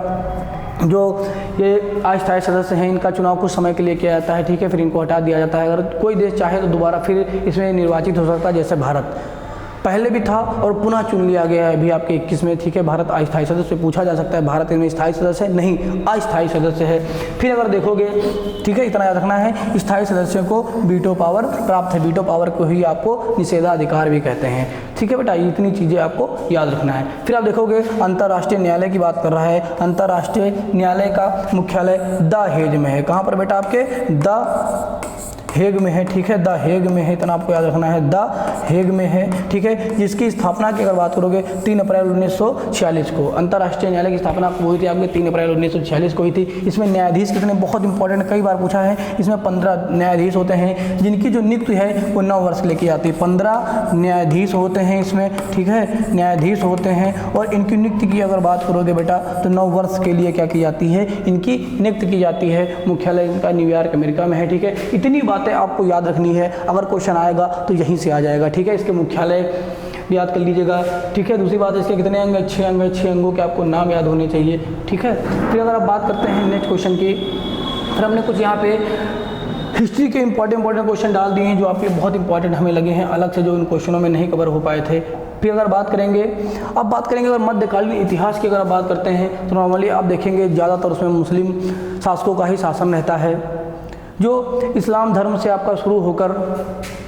जो ये अस्थायी सदस्य हैं इनका चुनाव कुछ समय के लिए किया जाता है। ठीक है, फिर इनको हटा दिया जाता है। अगर कोई देश चाहे तो दोबारा फिर इसमें निर्वाचित हो सकता है, जैसे भारत पहले भी था और पुनः चुन लिया गया है अभी आपके 21 में। ठीक है, भारत अस्थायी सदस्य पूछा जा सकता है, भारत इनमें स्थायी सदस्य है नहीं, अस्थायी सदस्य है। फिर अगर देखोगे, ठीक है, इतना याद रखना है, स्थायी सदस्यों को वीटो पावर प्राप्त है। वीटो पावर को ही आपको निषेधाधिकार भी कहते हैं। ठीक है बेटा, इतनी चीज़ें आपको याद रखना है। फिर आप देखोगे अंतर्राष्ट्रीय न्यायालय की बात कर रहा है। अंतर्राष्ट्रीय न्यायालय का मुख्यालय द हेग में है। कहाँ पर बेटा? आपके द हेग में है। ठीक है, द हेग में है, इतना आपको याद रखना है, द हेग में है। ठीक है, जिसकी स्थापना की अगर बात करोगे 3 अप्रैल 1946 को अंतर्राष्ट्रीय न्यायालय की स्थापना हुई थी आपके 3 अप्रैल 1946 को हुई थी। इसमें न्यायाधीश कितने? बहुत इंपॉर्टेंट, कई बार पूछा है। इसमें 15 न्यायाधीश होते हैं, जिनकी जो नियुक्ति है वो 9 वर्ष के लिए की जाती है। 15 न्यायाधीश होते हैं इसमें। ठीक है, न्यायाधीश होते हैं और इनकी नियुक्ति की अगर बात करोगे बेटा तो 9 वर्ष के लिए क्या की जाती है? इनकी नियुक्ति की जाती है। मुख्यालय इनका न्यूयॉर्क, अमेरिका में है। ठीक है, इतनी बातें आपको याद रखनी है, अगर क्वेश्चन आएगा तो यहीं से आ जाएगा। ठीक है, इसके मुख्यालय याद कर लीजिएगा। ठीक है, दूसरी बात इसके कितने अंग? 6 अंग है। 6 अंगों के आपको नाम याद होने चाहिए। ठीक है, फिर अगर आप बात करते हैं नेक्स्ट क्वेश्चन की, फिर हमने कुछ यहाँ पे हिस्ट्री के इंपॉर्टेंट क्वेश्चन डाल दिए हैं जो आपके बहुत इंपॉर्टेंट हमें लगे हैं, अलग से जो इन क्वेश्चनों में नहीं कवर हो पाए थे। फिर अगर बात करेंगे, अब बात करेंगे अगर मध्यकालीन इतिहास की अगर आप बात करते हैं तो नॉर्मली आप देखेंगे ज़्यादातर उसमें मुस्लिम शासकों का ही शासन रहता है, जो इस्लाम धर्म से आपका शुरू होकर,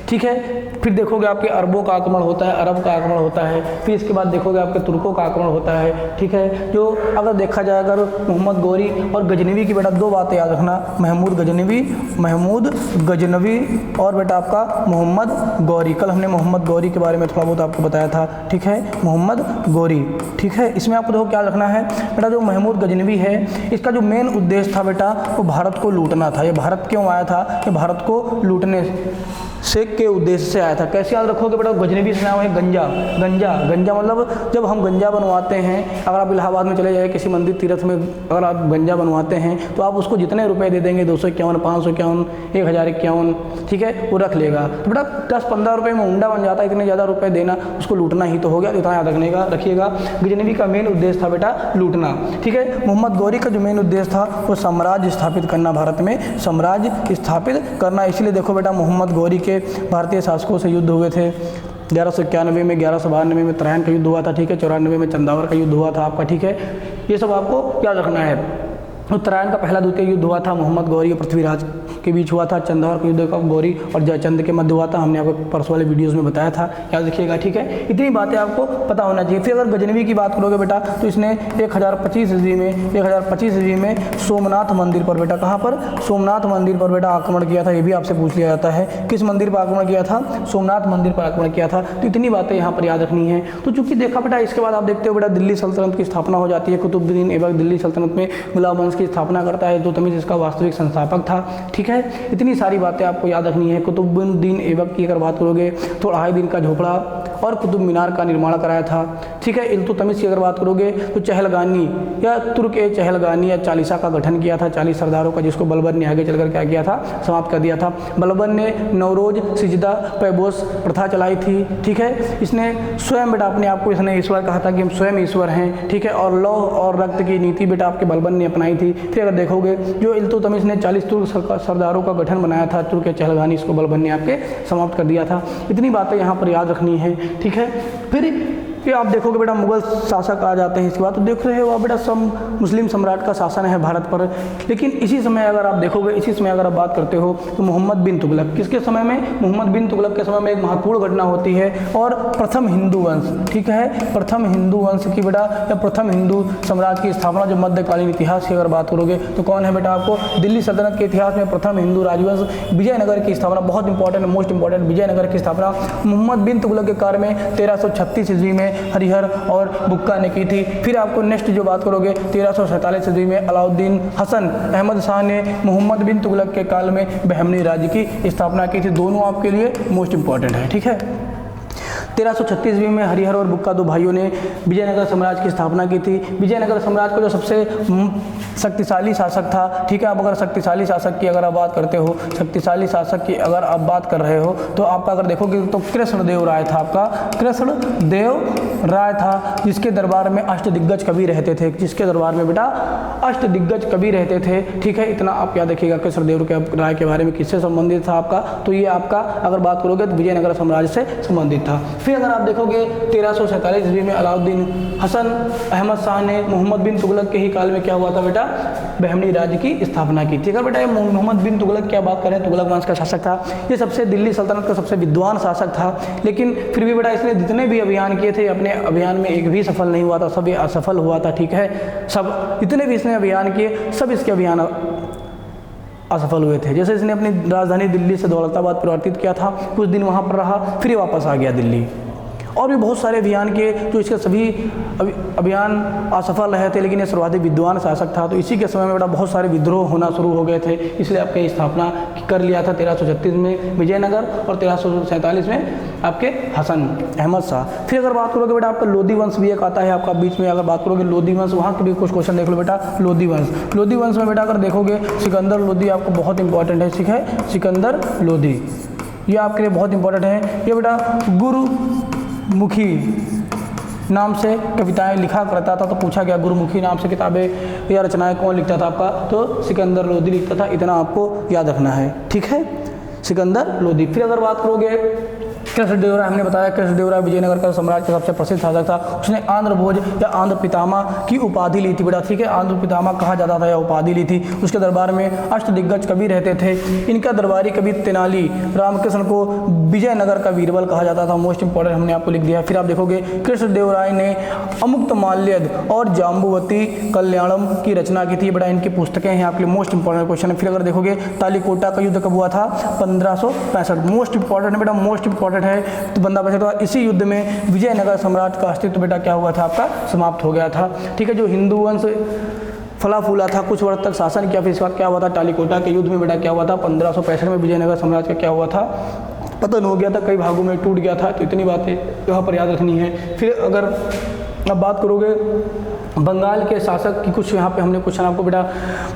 ठीक है, फिर देखोगे आपके अरबों का आक्रमण होता है, अरब का आक्रमण होता है, फिर इसके बाद देखोगे आपके तुर्कों का आक्रमण होता है। ठीक है, जो अगर देखा जाए अगर मोहम्मद गौरी और गजनवी की बेटा 2 बातें याद रखना, महमूद गजनवी और बेटा आपका मोहम्मद गौरी। कल हमने मोहम्मद गौरी के बारे में थोड़ा बहुत आपको बताया था। ठीक है, मोहम्मद गौरी। ठीक है, इसमें आपको देखो क्या रखना है बेटा, जो महमूद गजनवी है इसका जो मेन उद्देश्य था बेटा वो भारत को लूटना था। ये भारत क्यों आया था? कि भारत को लूटने से के उद्देश्य से आया था। कैसे याद रखोगे बेटा? गजनवी से नाम है गंजा मतलब जब हम गंजा बनवाते हैं, अगर आप इलाहाबाद में चले जाए किसी मंदिर तीर्थ में, अगर आप गंजा बनवाते हैं तो आप उसको जितने रुपए दे देंगे, 251, 551, 1051, ठीक है, वो रख लेगा। तो बेटा 10-15 रुपये में उंडा बन जाता है, इतने ज़्यादा रुपये देना, उसको लूटना ही तो हो गया। इतना याद रखिएगा। गजनवी का मेन उद्देश्य था बेटा लूटना। ठीक है, मोहम्मद गौरी का जो मेन उद्देश्य था वो साम्राज्य स्थापित करना, भारत में साम्राज्य स्थापित करना। इसलिए देखो बेटा मोहम्मद गौरी के भारतीय शासकों से युद्ध हुए थे। 1191 में, 1192 में त्रैन का युद्ध हुआ था। ठीक है, 94 में चंदावर का युद्ध हुआ था आपका। ठीक है, ये सब आपको याद रखना है। उत्तरायण का पहला द्वितीय युद्ध हुआ था मोहम्मद गौरी और पृथ्वीराज के बीच हुआ था। चंदावर का युद्ध का गौरी और जयचंद के मध्य हुआ था, हमने आपको परसों वाले वीडियोस में बताया था, याद रखिएगा। ठीक है, इतनी बातें आपको पता होना चाहिए। फिर अगर गजनवी की बात करोगे बेटा तो इसने 1025 ईस्वी में सोमनाथ मंदिर पर बेटा, कहाँ पर? सोमनाथ मंदिर पर बेटा आक्रमण किया था। ये भी आपसे पूछ लिया जाता है, किस मंदिर पर आक्रमण किया था? सोमनाथ मंदिर पर आक्रमण किया था। तो इतनी बातें यहाँ पर याद रखनी है। तो चूंकि देखा बेटा, इसके बाद आप देखते हो बेटा दिल्ली सल्तनत की स्थापना हो जाती है। कुतुबुद्दीन ऐबक दिल्ली सल्तनत में गुलाम वंश की स्थापना करता है। इल्तुतमिश इसका वास्तविक संस्थापक था। ठीक है, इतनी सारी बातें आपको याद रखनी है। कुतुबुद्दीन ऐबक की अगर बात करोगे तो 2.5 दिन का झोपड़ा और कुतुब मीनार का निर्माण कराया था। ठीक है, इल्तुतमिश की अगर बात करोगे तो चहलगानी या तुर्क ए चहलगानी या चालीसा का गठन किया था, 40 सरदारों का, जिसको बलबन ने आगे चलकर क्या किया था? समाप्त कर दिया था। बलबन ने नवरोज, सिजदा, पैबोस प्रथा चलाई थी। ठीक है, इसने स्वयं बेटा अपने आप को इसने ईश्वर कहा था कि हम स्वयं ईश्वर हैं। ठीक है, और लौह और रक्त की नीति बेटा आपके बलबन ने अपनाई थी। फिर अगर देखोगे जो इल्तुतमिश ने 40 तुर्क सरदारों का गठन बनाया था, तुर्क चहलगानी, इसको बलबन ने आपके समाप्त कर दिया था। इतनी बातें यहाँ पर याद रखनी है। ठीक है, फिर फिर आप देखोगे बेटा मुगल शासक आ जाते हैं इसके बाद, तो देख रहे हो आप बेटा मुस्लिम सम्राट का शासन है भारत पर। लेकिन इसी समय अगर आप देखोगे, इसी समय अगर आप बात करते हो तो मोहम्मद बिन तुगलक, किसके समय में? मोहम्मद बिन तुगलक के समय में एक महत्वपूर्ण घटना होती है और प्रथम हिंदू वंश, ठीक है, प्रथम हिंदू वंश की बेटा या प्रथम हिंदू साम्राज्य की स्थापना जो मध्यकालीन इतिहास की अगर बात करोगे तो कौन है बेटा? आपको दिल्ली सल्तनत के इतिहास में प्रथम हिंदू राजवंश विजयनगर की स्थापना, बहुत इंपॉर्टेंट, मोस्ट इंपॉर्टेंट, विजयनगर की स्थापना मोहम्मद बिन तुगलक के काल में 1336 ईस्वी में हरिहर और बुक्का ने की थी। फिर आपको नेक्स्ट जो बात करोगे 1347 ईस्वी में अलाउद्दीन हसन अहमद शाह ने मोहम्मद बिन तुगलक के काल में बहमनी राज्य की स्थापना की थी। दोनों आपके लिए मोस्ट इंपॉर्टेंट है, ठीक है। 1336 ईस्वी में हरिहर और बुक्का दो भाइयों ने विजयनगर साम्राज्य की स्थापना की थी। विजयनगर साम्राज्य का जो सबसे शक्तिशाली शासक था, ठीक है, आप अगर शक्तिशाली शासक की अगर आप बात करते हो, शक्तिशाली शासक की अगर आप बात कर रहे हो तो आपका अगर देखोगे तो कृष्णदेव राय था, आपका कृष्णदेव राय था, जिसके दरबार में अष्टदिग्गज कवि रहते थे, जिसके दरबार में बेटा अष्टदिग्गज कवि रहते थे, ठीक है। इतना आप याद रखिएगा कृष्णदेव राय के बारे में, किससे संबंधित था आपका? तो ये आपका अगर बात करोगे तो विजयनगर साम्राज्य से संबंधित था। फिर अगर आप देखोगे 1347 ईस्वी में अलाउद्दीन हसन अहमद शाह ने मोहम्मद बिन तुगलक के ही काल में क्या हुआ था बेटा? बहमनी राज्य की स्थापना की थी। अगर बेटा मोहम्मद बिन तुगलक क्या बात करें, तुगलक वंश का शासक था, ये सबसे दिल्ली सल्तनत का सबसे विद्वान शासक था। लेकिन फिर भी बेटा इसने जितने भी अभियान किए थे, अपने अभियान में एक भी सफल नहीं हुआ था, सब ये असफल हुआ था, ठीक है। सब जितने भी इसने अभियान किए सब इसके अभियान असफल हुए थे। जैसे इसने अपनी राजधानी दिल्ली से दौलताबाद परिवर्तित किया था, कुछ दिन वहाँ पर रहा, फिर वापस आ गया दिल्ली। और भी बहुत सारे अभियान किए जो इसके सभी अभियान असफल रहे थे, लेकिन ये सर्वाधिक विद्वान शासक था। तो इसी के समय में बेटा बहुत सारे विद्रोह होना शुरू हो गए थे, इसलिए आपके स्थापना कर लिया था 1336 में विजयनगर और 1347 में आपके हसन अहमद शाह। फिर अगर बात करोगे बेटा आपका लोधी वंश भी एक आता है आपका बीच में, अगर बात करोगे लोधी वंश, वहाँ के भी कुछ क्वेश्चन देख लो बेटा। लोधी वंश, लोधी वंश में बेटा अगर देखोगे सिकंदर लोधी आपको बहुत इंपॉर्टेंट है, ठीक है, सिकंदर लोधी ये आपके लिए बहुत इंपॉर्टेंट है। ये बेटा गुरुमुखी नाम से कविताएं लिखा करता था, तो पूछा गया गुरुमुखी नाम से किताबें या रचनाएं कौन लिखता था आपका? तो सिकंदर लोधी लिखता था, इतना आपको याद रखना है, ठीक है, सिकंदर लोधी। फिर अगर बात करोगे कृष्णदेव राय, हमने बताया कृष्णदेव राय विजयनगर का साम्राज्य का सबसे प्रसिद्ध शासक था। उसने आंध्र भोज या आंध्र पितामह की उपाधि ली थी बेटा, ठीक है, आंध्र पितामह कहा जाता था या उपाधि ली थी। उसके दरबार में अष्टदिग्गज कवि रहते थे। इनका दरबारी कवि तेनाली रामकृष्ण को विजयनगर का बीरबल कहा जाता था, मोस्ट इंपॉर्टेंट हमने आपको लिख दिया। फिर आप देखोगे कृष्णदेव राय ने अमुक्त माल्यद और जाम्बुवती कल्याणम की रचना की थी बेटा, इनकी पुस्तकें हैं आपके लिए, मोस्ट इंपॉर्टेंट क्वेश्चन है। फिर अगर देखोगे तालीकोटा का युद्ध कब हुआ था? 1565, मोस्ट इंपॉर्टेंट है बेटा, मोस्ट इंपॉर्टेंट है। तो बंदा बचा था इसी युद्ध में विजयनगर सम्राट का अस्तित्व बेटा क्या हुआ था आपका? समाप्त हो गया था, ठीक है। जो हिंदू वंश फला फूला था, कुछ वर्ष तक शासन किया, फिर इसके बाद क्या हुआ था? तालीकोटा के युद्ध में बेटा क्या हुआ था? 1565 में विजयनगर साम्राज्य का क्या हुआ था? पतन हो गया था, कई भागों में टूट गया था। तो इतनी बातें यहाँ पर याद रखनी है। फिर अगर अब बात करोगे बंगाल के शासक की, कुछ यहाँ पे हमने क्वेश्चन आपको बेटा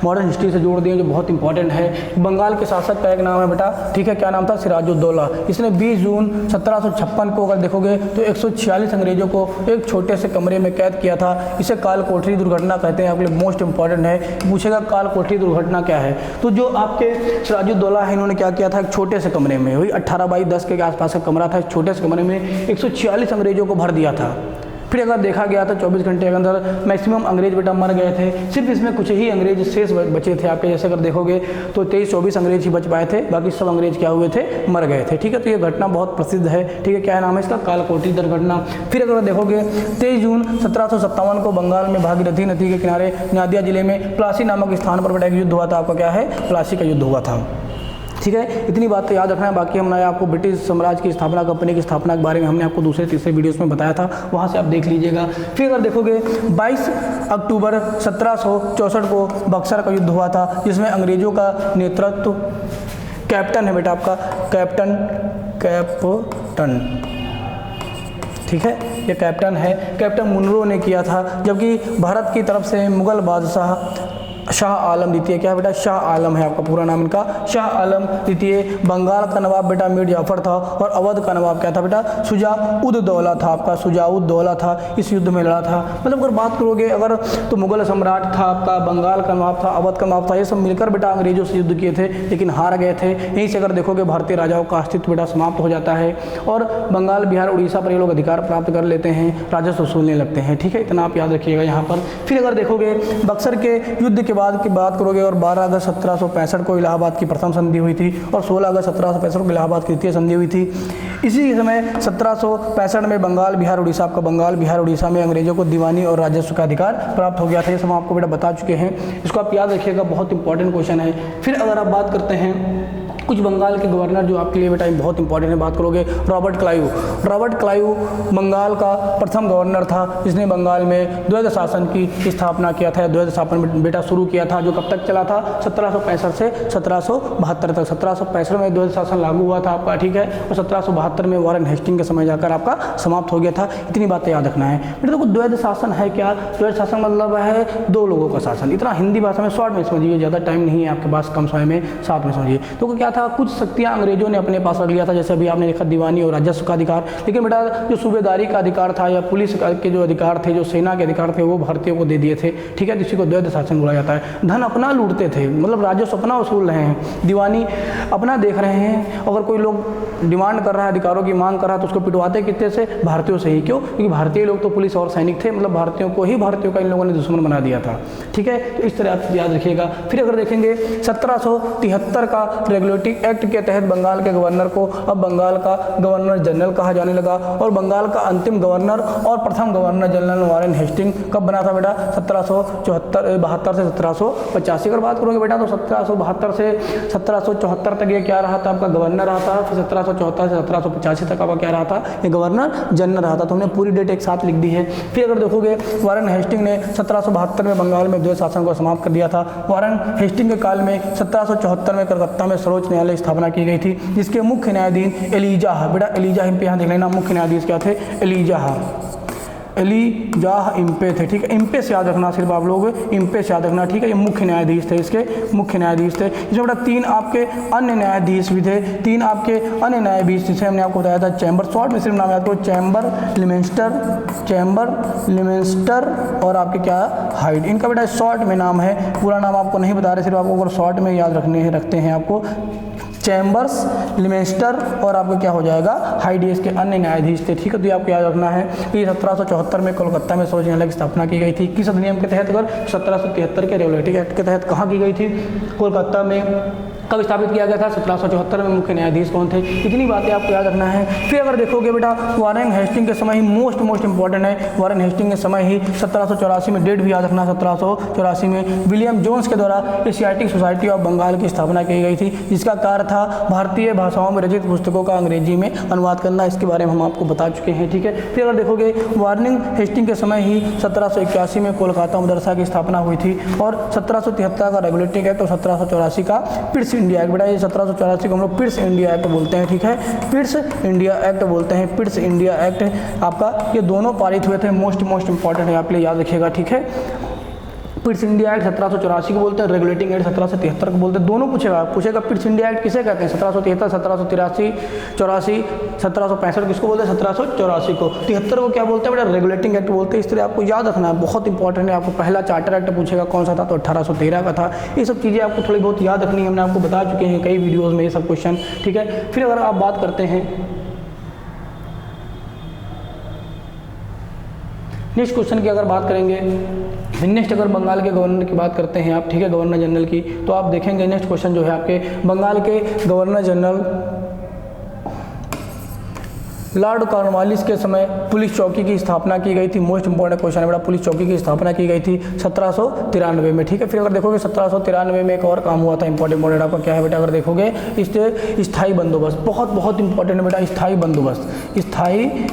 मॉडर्न हिस्ट्री से जोड़ दिए जो बहुत इंपॉर्टेंट है। बंगाल के शासक का एक नाम है बेटा, ठीक है, क्या नाम था? सिराजुद्दौला। इसने 20 जून 1756 को अगर देखोगे तो 146 अंग्रेजों को एक छोटे से कमरे में कैद किया था। इसे काल कोठरी दुर्घटना कहते हैं, आपके लिए मोस्ट इंपॉर्टेंट है। पूछेगा काल कोठरी दुर्घटना क्या है, तो जो आपके सिराजुद्दौला है इन्होंने क्या किया था? एक छोटे से कमरे में, वही 18 बाई 10 के आसपास का कमरा था, इस छोटे से कमरे में 146 अंग्रेजों को भर दिया था। फिर अगर देखा गया तो 24 घंटे के अंदर मैक्सिमम अंग्रेज बेटा मर गए थे। सिर्फ इसमें कुछ ही अंग्रेज शेष बचे थे आपके, जैसे अगर देखोगे तो 23-24 अंग्रेज ही बच पाए थे, बाकी सब अंग्रेज क्या हुए थे? मर गए थे, ठीक है। तो ये घटना बहुत प्रसिद्ध है, ठीक है, क्या नाम है इसका? काल कोठरी दुर्घटना। फिर अगर देखोगे 23 जून 1757 को बंगाल में भागीरथी नदी के किनारे नादिया जिले में प्लासी नामक स्थान पर बेटा एक युद्ध हुआ था, आपका क्या है? प्लासी का युद्ध हुआ था, ठीक है। इतनी बात तो याद रखना है। बाकी हमने आपको ब्रिटिश साम्राज्य की स्थापना, कंपनी की स्थापना के बारे में हमने आपको दूसरे तीसरे वीडियोस में बताया था, वहाँ से आप देख लीजिएगा। फिर अगर देखोगे 22 अक्टूबर 1764 को बक्सर का युद्ध हुआ था, जिसमें अंग्रेजों का नेतृत्व कैप्टन है बेटा आपका, कैप्टन, ठीक है, ये कैप्टन है, कैप्टन मुनरो ने किया था। जबकि भारत की तरफ से मुगल बादशाह शाह आलम द्वितीय, क्या है बेटा, शाह आलम है आपका पूरा नाम इनका, शाह आलम द्वितीय। बंगाल का नवाब बेटा मीर जाफर था और अवध का नवाब क्या था बेटा, शुजा-उद दौला था आपका, शुजा-उद दौला था, इस युद्ध में लड़ा था। मतलब अगर बात करोगे अगर तो मुगल सम्राट था आपका, बंगाल का नवाब था, अवध का नवाब था, ये सब मिलकर बेटा अंग्रेजों से युद्ध किए थे लेकिन हार गए थे। यहीं से अगर देखोगे भारतीय राजाओं का अस्तित्व बेटा समाप्त हो जाता है और बंगाल, बिहार, उड़ीसा पर ये लोग अधिकार प्राप्त कर लेते हैं, राजस्व वसूलने लगते हैं। ठीक है, इतना आप याद रखिएगा यहाँ पर। फिर अगर देखोगे बक्सर के युद्ध के बाद की बात करोगे और 12 अगस्त 1765 को इलाहाबाद की प्रथम संधि हुई थी और 16 अगस्त 1765 को इलाहाबाद की द्वितीय संधि हुई थी। इसी समय 1765 में बंगाल, बिहार, उड़ीसा, आपका बंगाल, बिहार, उड़ीसा में अंग्रेजों को दीवानी और राजस्व का अधिकार प्राप्त हो गया था। ये सब आपको बेटा बता चुके हैं, इसको आप याद रखिएगा, बहुत इंपॉर्टेंट क्वेश्चन है। फिर अगर आप बात करते हैं कुछ बंगाल के गवर्नर जो आपके लिए बेटा बहुत इंपॉर्टेंट है, बात करोगे Robert Clive. Robert Clive Bengal का प्रथम गवर्नर था जिसने बंगाल में द्वैध शासन की स्थापना किया था, द्वैध शासन बेटा शुरू किया था, जो कब तक चला था, 1765 से 1772 तक। 1765 में द्वैध शासन लागू हुआ था आपका, ठीक है, और 1772 में वारेन हेस्टिंग के समय जाकर आपका समाप्त हो गया था। इतनी बातें याद रखना है बेटा। देखो द्वैध शासन है क्या, द्वैध शासन मतलब है दो लोगों का शासन। इतना हिंदी भाषा में शॉर्ट में समझिए, ज़्यादा टाइम नहीं है आपके पास, कम समय में साथ में समझिए। तो क्या था, कुछ शक्तियां अंग्रेजों ने अपने पास रख लिया था, जैसे अभी आपने देखा दीवानी और राजस्व का अधिकार, लेकिन बेटा जो सूबेदारी का अधिकार था या पुलिस के जो अधिकार थे, जो सेना के अधिकार थे, वो भारतीयों को दे दिए थे। ठीक है, इसी को द्वैध शासन बोला जाता है। धन अपना लूटते थे, मतलब राजस्व अपना वसूल रहे हैं, दीवानी अपना देख रहे हैं। अगर कोई लोग डिमांड कर रहा है, अधिकारों की मांग कर रहा है, तो उसको पिटवाते कितने से, भारतीयों से ही। क्यों, क्योंकि भारतीय लोग तो पुलिस और सैनिक थे, मतलब भारतीयों को ही, भारतीयों का इन लोगों ने दुश्मन बना दिया था। ठीक है, तो इस तरह आप याद रखिएगा। फिर अगर देखेंगे 1773 का रेगुलेटिंग एक्ट के तहत बंगाल के गवर्नर को अब बंगाल का गवर्नर जनरल कहा जाने लगा और बंगाल का अंतिम गवर्नर और प्रथम गवर्नर जनरल वारेन हेस्टिंग कब बना था बेटा, 1772 से 1785। अगर बात करोगे बेटा तो 1772 से 1774 तक ये क्या रहा था, आपका गवर्नर रहा था। फिर 1774 से 1785 तक आपका क्या रहा था, ये गवर्नर जनरल रहा था। तो हमने पूरी डेट एक साथ लिख दी है। फिर अगर देखोगे वारेन हेस्टिंग ने 1772 में बंगाल में द्वैध शासन को समाप्त कर दिया था। वारेन हेस्टिंग के काल में 1774 में कलकत्ता में सर्वोच्च न्यायालय स्थापना की गई थी, जिसके मुख्य न्यायाधीश एलिजाह, बेटा एलिजाह इम्पे, यहाँ देख लेना, मुख्य न्यायाधीश क्या थे, एलिजाह इम्पे थे। ठीक है, इम्पे से याद रखना, सिर्फ आप लोग इम्पे से याद रखना। ठीक है, ये मुख्य न्यायाधीश थे, इसके मुख्य न्यायाधीश थे। इसमें बेटा 3 आपके अन्य न्यायाधीश भी थे, 3 आपके अन्य न्यायाधीश, जिसे हमने आपको बताया था चैम्बर, शॉर्ट में सिर्फ नाम याद करो, चैम्बर लिमेंस्टर और आपके क्या हाइड, इनका बेटा शॉर्ट में नाम है, पूरा नाम आपको नहीं बता रहे, सिर्फ आपको अगर शॉर्ट में याद रखते हैं आपको चैम्बर्स, लिमेंस्टर और आपका क्या हो जाएगा, हाइड, इसके अन्य न्यायाधीश थे। ठीक है, तो ये आपको याद रखना है। ये 1774 में कोलकाता में सर्वोच्च न्यायालय की स्थापना की गई थी। किस अधिनियम के तहत, अगर 1773 के रेगुलेटिंग एक्ट के तहत कहाँ की गई थी, कोलकाता में। कब स्थापित किया गया था, 1774 में। मुख्य न्यायाधीश कौन थे, इतनी बातें आपको याद रखना है। फिर अगर देखोगे बेटा वारेन हेस्टिंग के समय ही मोस्ट इंपॉर्टेंट है, वारेन हेस्टिंग के समय ही 1784 में, डेट भी याद रखना, 1784 में विलियम जोन्स के द्वारा एशियाटिक सोसाइटी ऑफ बंगाल की स्थापना की गई थी, जिसका कार्य था भारतीय भाषाओं में रचित पुस्तकों का अंग्रेजी में अनुवाद करना। इसके बारे में हम आपको बता चुके हैं। ठीक है, फिर अगर देखोगे वारेन हेस्टिंग के समय ही 1781 में कोलकाता मदरसा की स्थापना हुई थी और 1773 का रेगुलेटिंग एक्ट और 1784 का पिट्स इंडिया एक्ट, बेटा ये 1784 को हम लोग पिट्स इंडिया एक्ट बोलते हैं। ठीक है, पिट्स इंडिया एक्ट बोलते हैं, पिट्स इंडिया एक्ट आपका, ये दोनों पारित हुए थे। मोस्ट इंपॉर्टेंट है, आप लिए याद रखिएगा। ठीक है, पिट्स इंडिया एक्ट 1784 को बोलते हैं, रेगुलेटिंग एक्ट 1773 को बोलते हैं। दोनों पूछेगा पिट्स इंडिया एक्ट किसे कहते हैं, 1773, 1783, 84, 1765 किसको बोलते हैं, 1784 को। 73 को क्या बोलते हैं बेटा, रेगुलेटिंग एक्ट बोलते हैं। इस तरह आपको याद रखना है, बहुत इंपॉर्टेंट है। आपको पहला चार्टर एक्ट पूछेगा कौन सा था, तो 1813 का था। ये सब चीज़ें आपको थोड़ी बहुत याद रखनी है, हमने आपको बता चुके हैं कई वीडियोज़ में ये सब क्वेश्चन। ठीक है, फिर अगर आप बात करते हैं नेक्स्ट क्वेश्चन की, अगर बात करेंगे नेक्स्ट, अगर बंगाल के गवर्नर की बात करते हैं आप, ठीक है, गवर्नर जनरल की, तो आप देखेंगे नेक्स्ट क्वेश्चन जो है आपके बंगाल के गवर्नर जनरल लॉर्ड कॉर्नवालिस के समय पुलिस चौकी की स्थापना की गई थी। मोस्ट इंपॉर्टेंट क्वेश्चन है बेटा, पुलिस चौकी की स्थापना की गई थी 1793 में। ठीक है, फिर अगर देखोगे 1793 में एक और काम हुआ था इंपॉर्टेंट आपका, क्या है बेटा, अगर देखोगे स्थायी बंदोबस्त, बहुत इंपॉर्टेंट है बेटा, स्थायी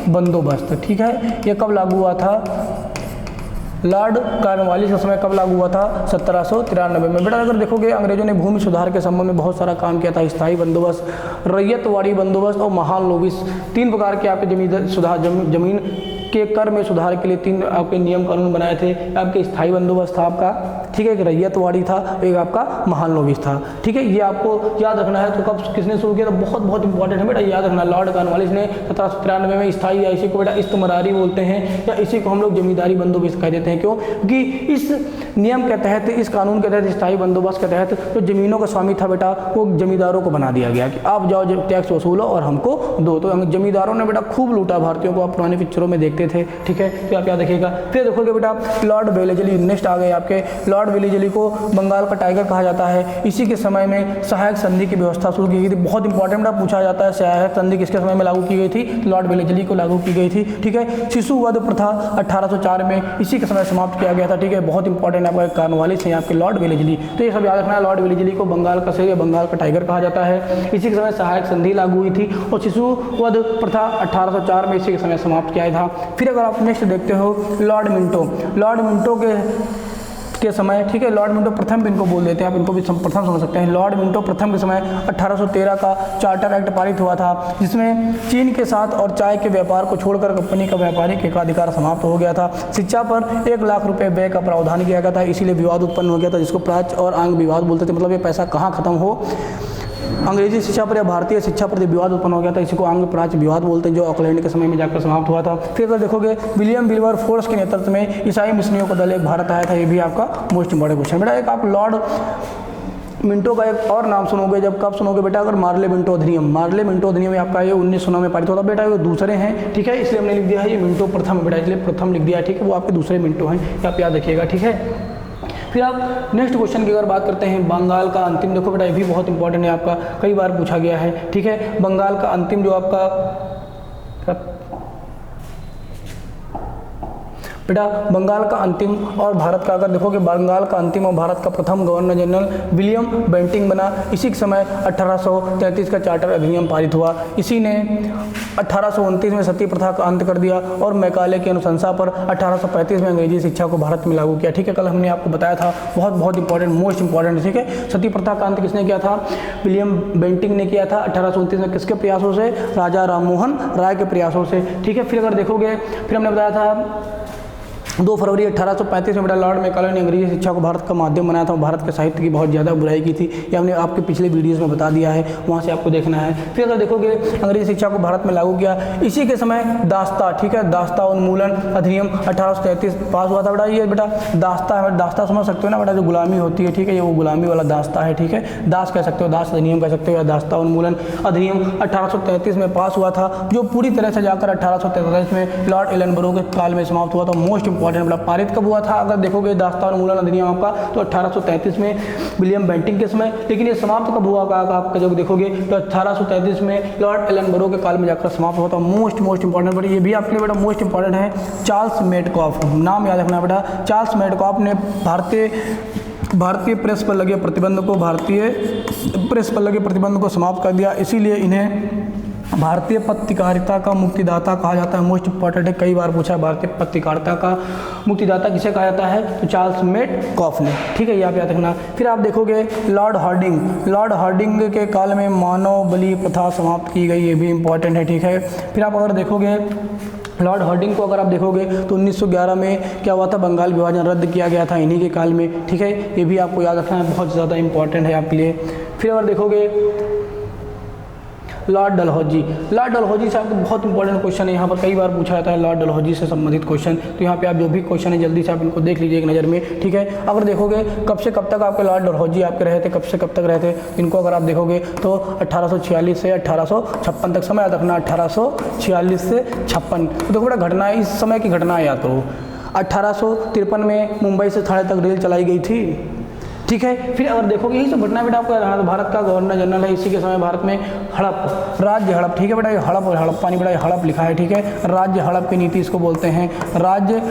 बंदोबस्त। ठीक है, ये कब लागू हुआ था, लॉर्ड कॉर्नवालिस का समय कब लागू हुआ था, 1793 में। बेटा अगर देखोगे अंग्रेजों ने भूमि सुधार के संबंध में बहुत सारा काम किया था, स्थायी बंदोबस्त, रैयतवाड़ी बंदोबस्त और महान लोबिस, 3 प्रकार के आपके जमीन के कर में सुधार के लिए 3 आपके नियम कानून बनाए थे। आपके स्थायी बंदोबस्त था आपका, ठीक है, एक रैयतवाड़ी था, एक आपका महालनोबिस था, ठीक है। ये आपको याद रखना है। तो कब किसने शुरू किया? तो बहुत बहुत इंपॉर्टेंट है बेटा, याद रखना। लॉर्ड कॉर्नवालिस ने 1793 में स्थायी, या इसी को बेटा इस्तमरारी बोलते हैं, या इसी को हम लोग जमींदारी बंदोबस्त कह देते हैं। क्यों? क्योंकि इस नियम के तहत, इस कानून के तहत, स्थायी बंदोबस्त के तहत जो जमीनों का स्वामी था बेटा, वो जमींदारों को बना दिया गया कि आप जाओ टैक्स वसूलो और हमको दो। तो जमींदारों ने बेटा खूब लूटा भारतीयों को, आप पुरानी पिक्चरों में देखते थे, ठीक है। तो आप क्या देखिएगा, फिर देखोगे बेटा लॉर्ड वेलेजली, नेक्स्ट आ गए आपके लॉर्ड वेलेजली को बंगाल का टाइगर कहा जाता है। इसी के समय में सहायक संधि की व्यवस्था शुरू की गई थी। बहुत इंपॉर्टेंट बेटा पूछा जाता है, सहायक संधि किसके समय में लागू की गई थी? लॉर्ड वेलेजली को लागू की गई थी, ठीक है। शिशुवध प्रथा 1804 में इसी के समय समाप्त किया गया था, ठीक है। बहुत इंपॉर्टेंट आपका कॉर्नवालिस है आपके लॉर्ड वेलेजली। तो ये सब याद रखना है। लॉर्ड वेलेजली को बंगाल का शेर या बंगाल का टाइगर कहा जाता है। इसी के समय सहायक संधि लागू हुई थी और शिशुवध प्रथा 1804 में इसी के समय समाप्त किया था। फिर अगर आप नेक्स्ट देखते हो लॉर्ड मिंटो, लॉर्ड मिंटो के समय, ठीक है, लॉर्ड मिंटो प्रथम भी इनको बोल देते हैं, आप इनको भी प्रथम समझ सकते हैं। लॉर्ड मिंटो प्रथम के समय 1813 का चार्टर एक्ट पारित हुआ था, जिसमें चीन के साथ और चाय के व्यापार को छोड़कर कंपनी का व्यापारिक एकाधिकार समाप्त हो गया था। शिक्षा पर 1 लाख रुपए व्यय का प्रावधान किया गया था, इसीलिए विवाद उत्पन्न हो गया था, जिसको प्राच्य और आंग विवाद बोलते थे। मतलब ये पैसा कहाँ खत्म हो, अंग्रेजी शिक्षा पर या भारतीय शिक्षा पर विवाद उत्पन्न हो गया था, इसी को आंग प्राच्य विवाद बोलते हैं, जो ऑकलैंड के समय में जाकर समाप्त हुआ था। फिर अगर देखोगे विलियम विल्बर फोर्स के नेतृत्व में ईसाई मिशनरियों का दल एक भारत आया था। ये भी आपका मोस्ट इंपॉर्टेंट क्वेश्चन बेटा। एक आप लॉर्ड मिंटो का एक और नाम सुनोगे, जब कब सुनोगे बेटा? अगर मार्ले मिंटो अधिनियम, मार्ले मिंटो अधिनियम आपका ये 1909 में पारित होता बेटा। ये दूसरे हैं, ठीक है, इसलिए हमने लिख दिया है ये मिंटो प्रथम बेटा, इसलिए प्रथम लिख दिया, ठीक है। वो आपके दूसरे मिंटो हैं, आप याद रखिएगा, ठीक है। फिर आप नेक्स्ट क्वेश्चन की अगर बात करते हैं, बंगाल का अंतिम, देखो बेटा ये भी बहुत इंपॉर्टेंट है, आपका कई बार पूछा गया है, ठीक है। बंगाल का अंतिम जो आपका बेटा बंगाल का अंतिम और भारत का, अगर देखोगे बंगाल का अंतिम और भारत का प्रथम गवर्नर जनरल विलियम बेंटिंग बना। इसी के समय 1833 का चार्टर अधिनियम पारित हुआ। इसी ने 1829 में सती प्रथा का अंत कर दिया और मैकाले की अनुशंसा पर 1835 में अंग्रेजी शिक्षा को भारत में लागू किया, ठीक है। कल हमने आपको बताया था, बहुत बहुत इंपॉर्टेंट, मोस्ट इंपॉर्टेंट, ठीक है। सती प्रथा का अंत किसने किया था? विलियम बेंटिंग ने किया था 1829 में। किसके प्रयासों से? राजा राममोहन राय के प्रयासों से, ठीक है। फिर अगर देखोगे, फिर हमने बताया था 2 फरवरी 1835 में बेटा लॉर्ड मैकाले ने अंग्रेजी शिक्षा को भारत का माध्यम बनाया था। भारत के साहित्य की बहुत ज़्यादा बुराई की थी, ये हमने आपके पिछले वीडियोस में बता दिया है, वहाँ से आपको देखना है। फिर अगर देखोगे अंग्रेजी शिक्षा को भारत में लागू किया। इसी के समय दास्ता, ठीक है, दास्ता उन्मूलन अधिनियम 1833 पास हुआ था बेटा। ये बेटा दास्ता है, दास्ता समझ सकते हो ना बेटा, जो गुलामी होती है, ठीक है, ये वो गुलामी वाला दास्ता है, ठीक है। दास कह सकते हो, दास अधिनियम कह सकते हो, या दास्ता उन्मूलन अधिनियम 1833 में पास हुआ था, जो पूरी तरह से जाकर 1843 में लॉर्ड एलनबरो के काल में समाप्त हुआ था। मोस्ट इंपॉर्टेंट मतलब पारित कब हुआ था? अगर देखोगे दास्ता उन्मूलन अधिनियम आपका, तो 1833 में विलियम बेंटिंग के समय। लेकिन ये समाप्त कब हुआ आपका, जब देखोगे तो 1833 में लॉर्ड एलनबरो के काल में जाकर समाप्त हुआ था। मोस्ट इंपॉर्टेंट बेटा, ये भी आपके लिए बेटा मोस्ट इंपॉर्टेंट है। चार्ल्स मेडकॉफ, नाम याद रखना बेटा। चार्ल्स मेडकॉफ ने भारतीय प्रेस पर लगे प्रतिबंध को समाप्त कर दिया। इसीलिए इन्हें भारतीय पत्रकारिता का मुक्तिदाता कहा जाता है। मोस्ट इंपॉर्टेंट है, कई बार पूछा है, भारतीय पत्रकारिता का मुक्तिदाता किसे कहा जाता है? तो चार्ल्स मेडकॉफ ने, ठीक है, ये आप याद रखना। फिर आप देखोगे लॉर्ड हार्डिंग के काल में मानव बलि प्रथा समाप्त की गई, ये भी इंपॉर्टेंट है, ठीक है। फिर आप अगर देखोगे लॉर्ड हार्डिंग को, अगर आप देखोगे तो 1911 में क्या हुआ था? बंगाल विभाजन रद्द किया गया था इन्हीं के काल में, ठीक है। ये भी आपको याद रखना है, बहुत ज़्यादा इंपॉर्टेंट है आपके लिए। फिर अगर देखोगे लॉर्ड डलहौजी से आपको बहुत इंपॉर्टेंट क्वेश्चन है, यहाँ पर कई बार पूछा जाता है लॉर्ड डलहौजी से संबंधित क्वेश्चन। तो यहाँ पे आप जो भी क्वेश्चन है जल्दी से आप इनको देख लीजिए एक नज़र में, ठीक है। अगर देखोगे कब से कब तक आपके लॉर्ड डलहौजी आपके रहे थे, कब से कब तक रहे थे, इनको अगर आप देखोगे तो 1846 से 1856 तक समय याद रखना, 1846 से 56। तो देखो बेटा घटना, इस समय की घटना याद करो। 1853 में मुंबई से थाने तक रेल चलाई गई थी, ठीक है। फिर अगर देखोगे यही सब घटना बेटा आपका, भारत का गवर्नर जनरल है इसी के समय भारत में हड़प, राज्य हड़प, ठीक है बेटा, ये हड़प और हड़प्पा नहीं बेटा, ये हड़प लिखा है, ठीक है। राज्य हड़प की नीति इसको बोलते हैं, राज्य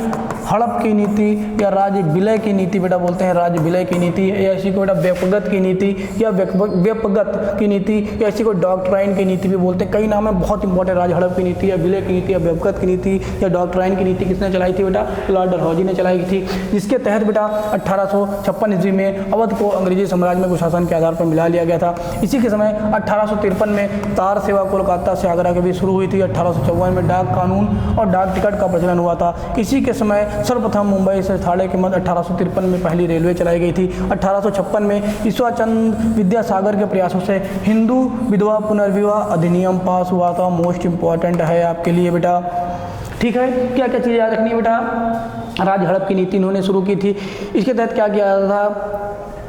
हड़प की नीति या राज्य विलय की नीति बेटा बोलते हैं, राज्य विलय की नीति, या इसी को बेटा व्यपगत की नीति या व्यपगत की नीति, या इसी को डॉक्ट्राइन की नीति भी बोलते हैं। कई नाम है बहुत इंपॉर्टेंट, राज्य हड़प की नीति या विलय की नीति या व्यपगत की नीति या डॉक्ट्राइन की नीति किसने चलाई थी बेटा? लॉर्ड डलहौजी ने चलाई थी, जिसके तहत बेटा 1856 ईस्वी में अवध को अंग्रेजी साम्राज्य में कुशासन के आधार पर मिला लिया गया था। इसी के समय 1853 में तार सेवा कोलकाता से आगरा के बीच शुरू हुई थी। 1854 में डाक कानून और डाक टिकट का प्रचलन हुआ था। इसी के समय सर्वप्रथम मुंबई से ठाणे के मध्य 1853 में पहली रेलवे चलाई गई थी। 1856 में ईश्वर चंद्र विद्यासागर के प्रयासों से हिंदू विधवा पुनर्विवाह अधिनियम पास हुआ था। मोस्ट इंपॉर्टेंट है आपके लिए बेटा, ठीक है। क्या क्या चीज़ें याद रखनी है बेटा, राज हड़प की नीति इन्होंने शुरू की थी। इसके तहत क्या किया जाता था,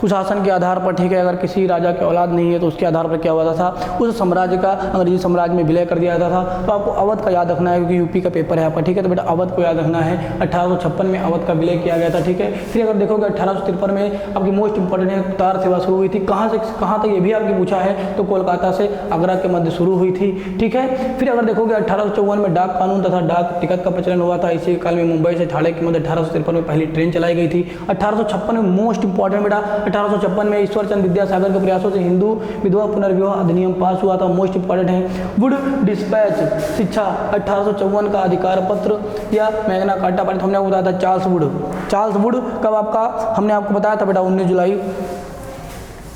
कुशासन के आधार पर, ठीक है, अगर किसी राजा के औलाद नहीं है तो उसके आधार पर क्या हुआ था, उस साम्राज्य का अंग्रेजी साम्राज्य में विलय कर दिया जाता था। तो आपको अवध का याद रखना है क्योंकि यूपी का पेपर है आपका, ठीक है। तो बेटा अवध को याद रखना है, 1856 में अवध का विलय किया गया था, ठीक है। फिर अगर देखोगे 1853 में आपकी मोस्ट इंपॉर्टेंट है तार सेवा शुरू हुई थी। कहाँ से कहाँ तक ये भी आपकी पूछा है, तो कोलकाता से आगरा के मध्य शुरू हुई थी, ठीक है। फिर अगर देखोगे 1854 में डाक कानून तथा डाक टिकट का प्रचलन हुआ था। इसी काल में मुंबई से ठाणे के मध्य 1853 में पहली ट्रेन चलाई गई थी। 1856 में मोस्ट इंपॉर्टेंट बेटा, 1856 में ईश्वर चंद्र विद्यासागर के प्रयासों से हिंदू विधवा पुनर्विवाह अधिनियम पास हुआ था। मोस्ट इंपॉर्टेंट है वुड डिस्पैच शिक्षा 1854 का अधिकार पत्र या मैग्ना कार्टा पारित हमने आपको बताया था। चार्ल्स वुड कब आपका हमने आपको बताया था बेटा 19 जुलाई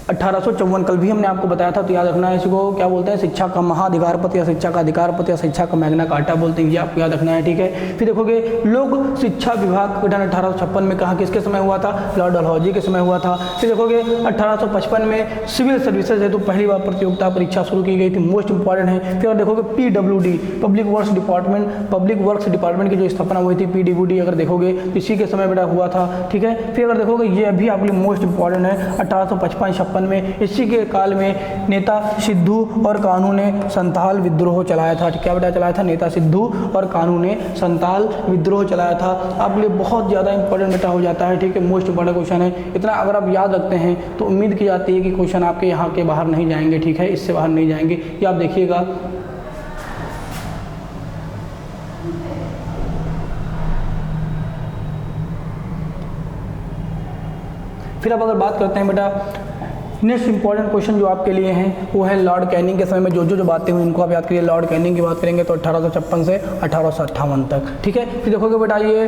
1854, कल भी हमने आपको बताया था। तो याद रखना है, इसको क्या बोलते हैं, शिक्षा का महाधिकार पत्र या शिक्षा का अधिकार पत्र या शिक्षा का मैग्ना कार्टा बोलते हैं, ये आपको याद रखना है, ठीक है। फिर देखोगे लोक शिक्षा विभाग का गठन 1856 में कहाँ किसके समय हुआ था, लॉर्ड डलहौजी के समय हुआ था। फिर देखोगे 1855 में सिविल सर्विसेज हेतु पहली बार प्रतियोगिता परीक्षा शुरू की गई थी, मोस्ट इंपॉर्टेंट है। फिर देखोगे PWD पब्लिक वर्क्स डिपार्टमेंट की जो स्थापना हुई थी, PWD अगर देखोगे इसी के समय बेटा हुआ था, ठीक है। फिर अगर देखोगे ये अभी आपके लिए मोस्ट इंपॉर्टेंट है, 1855 में इसी के काल में नेता सिद्धू और कान्हू ने संताल विद्रोह चलाया था। क्या बेटा चलाया था, नेता सिद्धू और कान्हू ने संताल विद्रोह चलाया था। आपके लिए बहुत ज़्यादा इंपॉर्टेंट बेटा हो जाता है, ठीक है, मोस्ट इंपॉर्टेंट क्वेश्चन है। इतना अगर आप याद रखते हैं तो उम्मीद की जाती है कि क्वेश्चन आपके यहाँ के बाहर नहीं जाएंगे, ठीक है, इससे बाहर नहीं जाएंगे। ये आप देखिएगा, फिर अब अगर बात करते हैं बेटा नेक्स्ट इंपॉर्टेंट क्वेश्चन जो आपके लिए हैं वो है लॉर्ड कैनिंग के समय में जो बातें हुई इनको आप याद करिए। लॉर्ड कैनिंग की बात करेंगे तो 1856 से 1858 तक, ठीक है। फिर देखोगे बेटा ये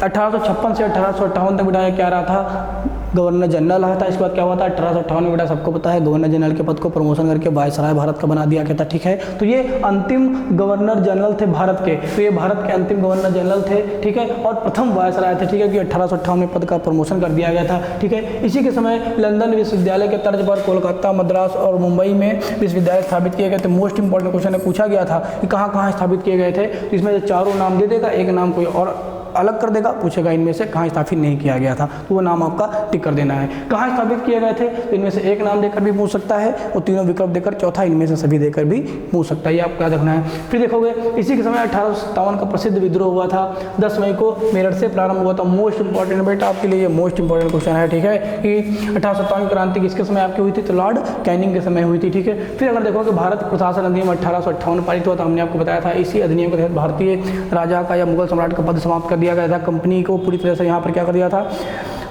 1856 से 1858 तक बेटा क्या रहा था, गवर्नर जनरल रहा था। इसके बाद क्या हुआ था, 1858 में बेटा सबको पता है गवर्नर जनरल के पद को प्रमोशन करके वायसराय भारत का बना दिया गया था, ठीक है। तो ये अंतिम गवर्नर जनरल थे भारत के, तो ये भारत के अंतिम गवर्नर जनरल थे, ठीक है, और प्रथम वायसराय थे, ठीक है, कि 1858 में पद का प्रमोशन कर दिया गया था, ठीक है। इसी के समय लंदन विश्वविद्यालय के तर्ज पर कोलकाता, मद्रास और मुंबई में विश्वविद्यालय स्थापित किए गए थे। मोस्ट इंपॉर्टेंट क्वेश्चन है, पूछा गया था कि कहाँ कहाँ स्थापित किए गए थे। तो इसमें से चारों नाम दे देगा, एक नाम कोई और अलग कर देगा, पूछेगा इनमें से कहाँ स्थापित नहीं किया गया था, तो वो नाम आपका टिक कर देना है। कहाँ स्थापित किए गए थे, तो इनमें से एक नाम देकर भी पूछ सकता है और तीनों विकल्प देकर, चौथा इनमें से सभी देकर भी पूछ सकता है, ये आपको याद रखना है। फिर देखोगे इसी के समय 1857 का प्रसिद्ध विद्रोह हुआ था, 10 मई को मेरठ से प्रारंभ हुआ था। मोस्ट इंपॉर्टेंट बेटा आपके लिए मोस्ट इंपॉर्टेंट क्वेश्चन है, ठीक है, कि 1857 की क्रांति किसके समय आपकी हुई थी, तो लॉर्ड कैनिंग के समय हुई थी, ठीक है। फिर अगर देखोगे भारत प्रशासन अधिनियम 1858 पारित हुआ था, हमने आपको बताया था। इसी अधिनियम के तहत भारतीय राजा का या मुगल सम्राट का पद समाप्त कर दिया गया था। कंपनी को पूरी तरह से यहाँ पर क्या कर दिया था,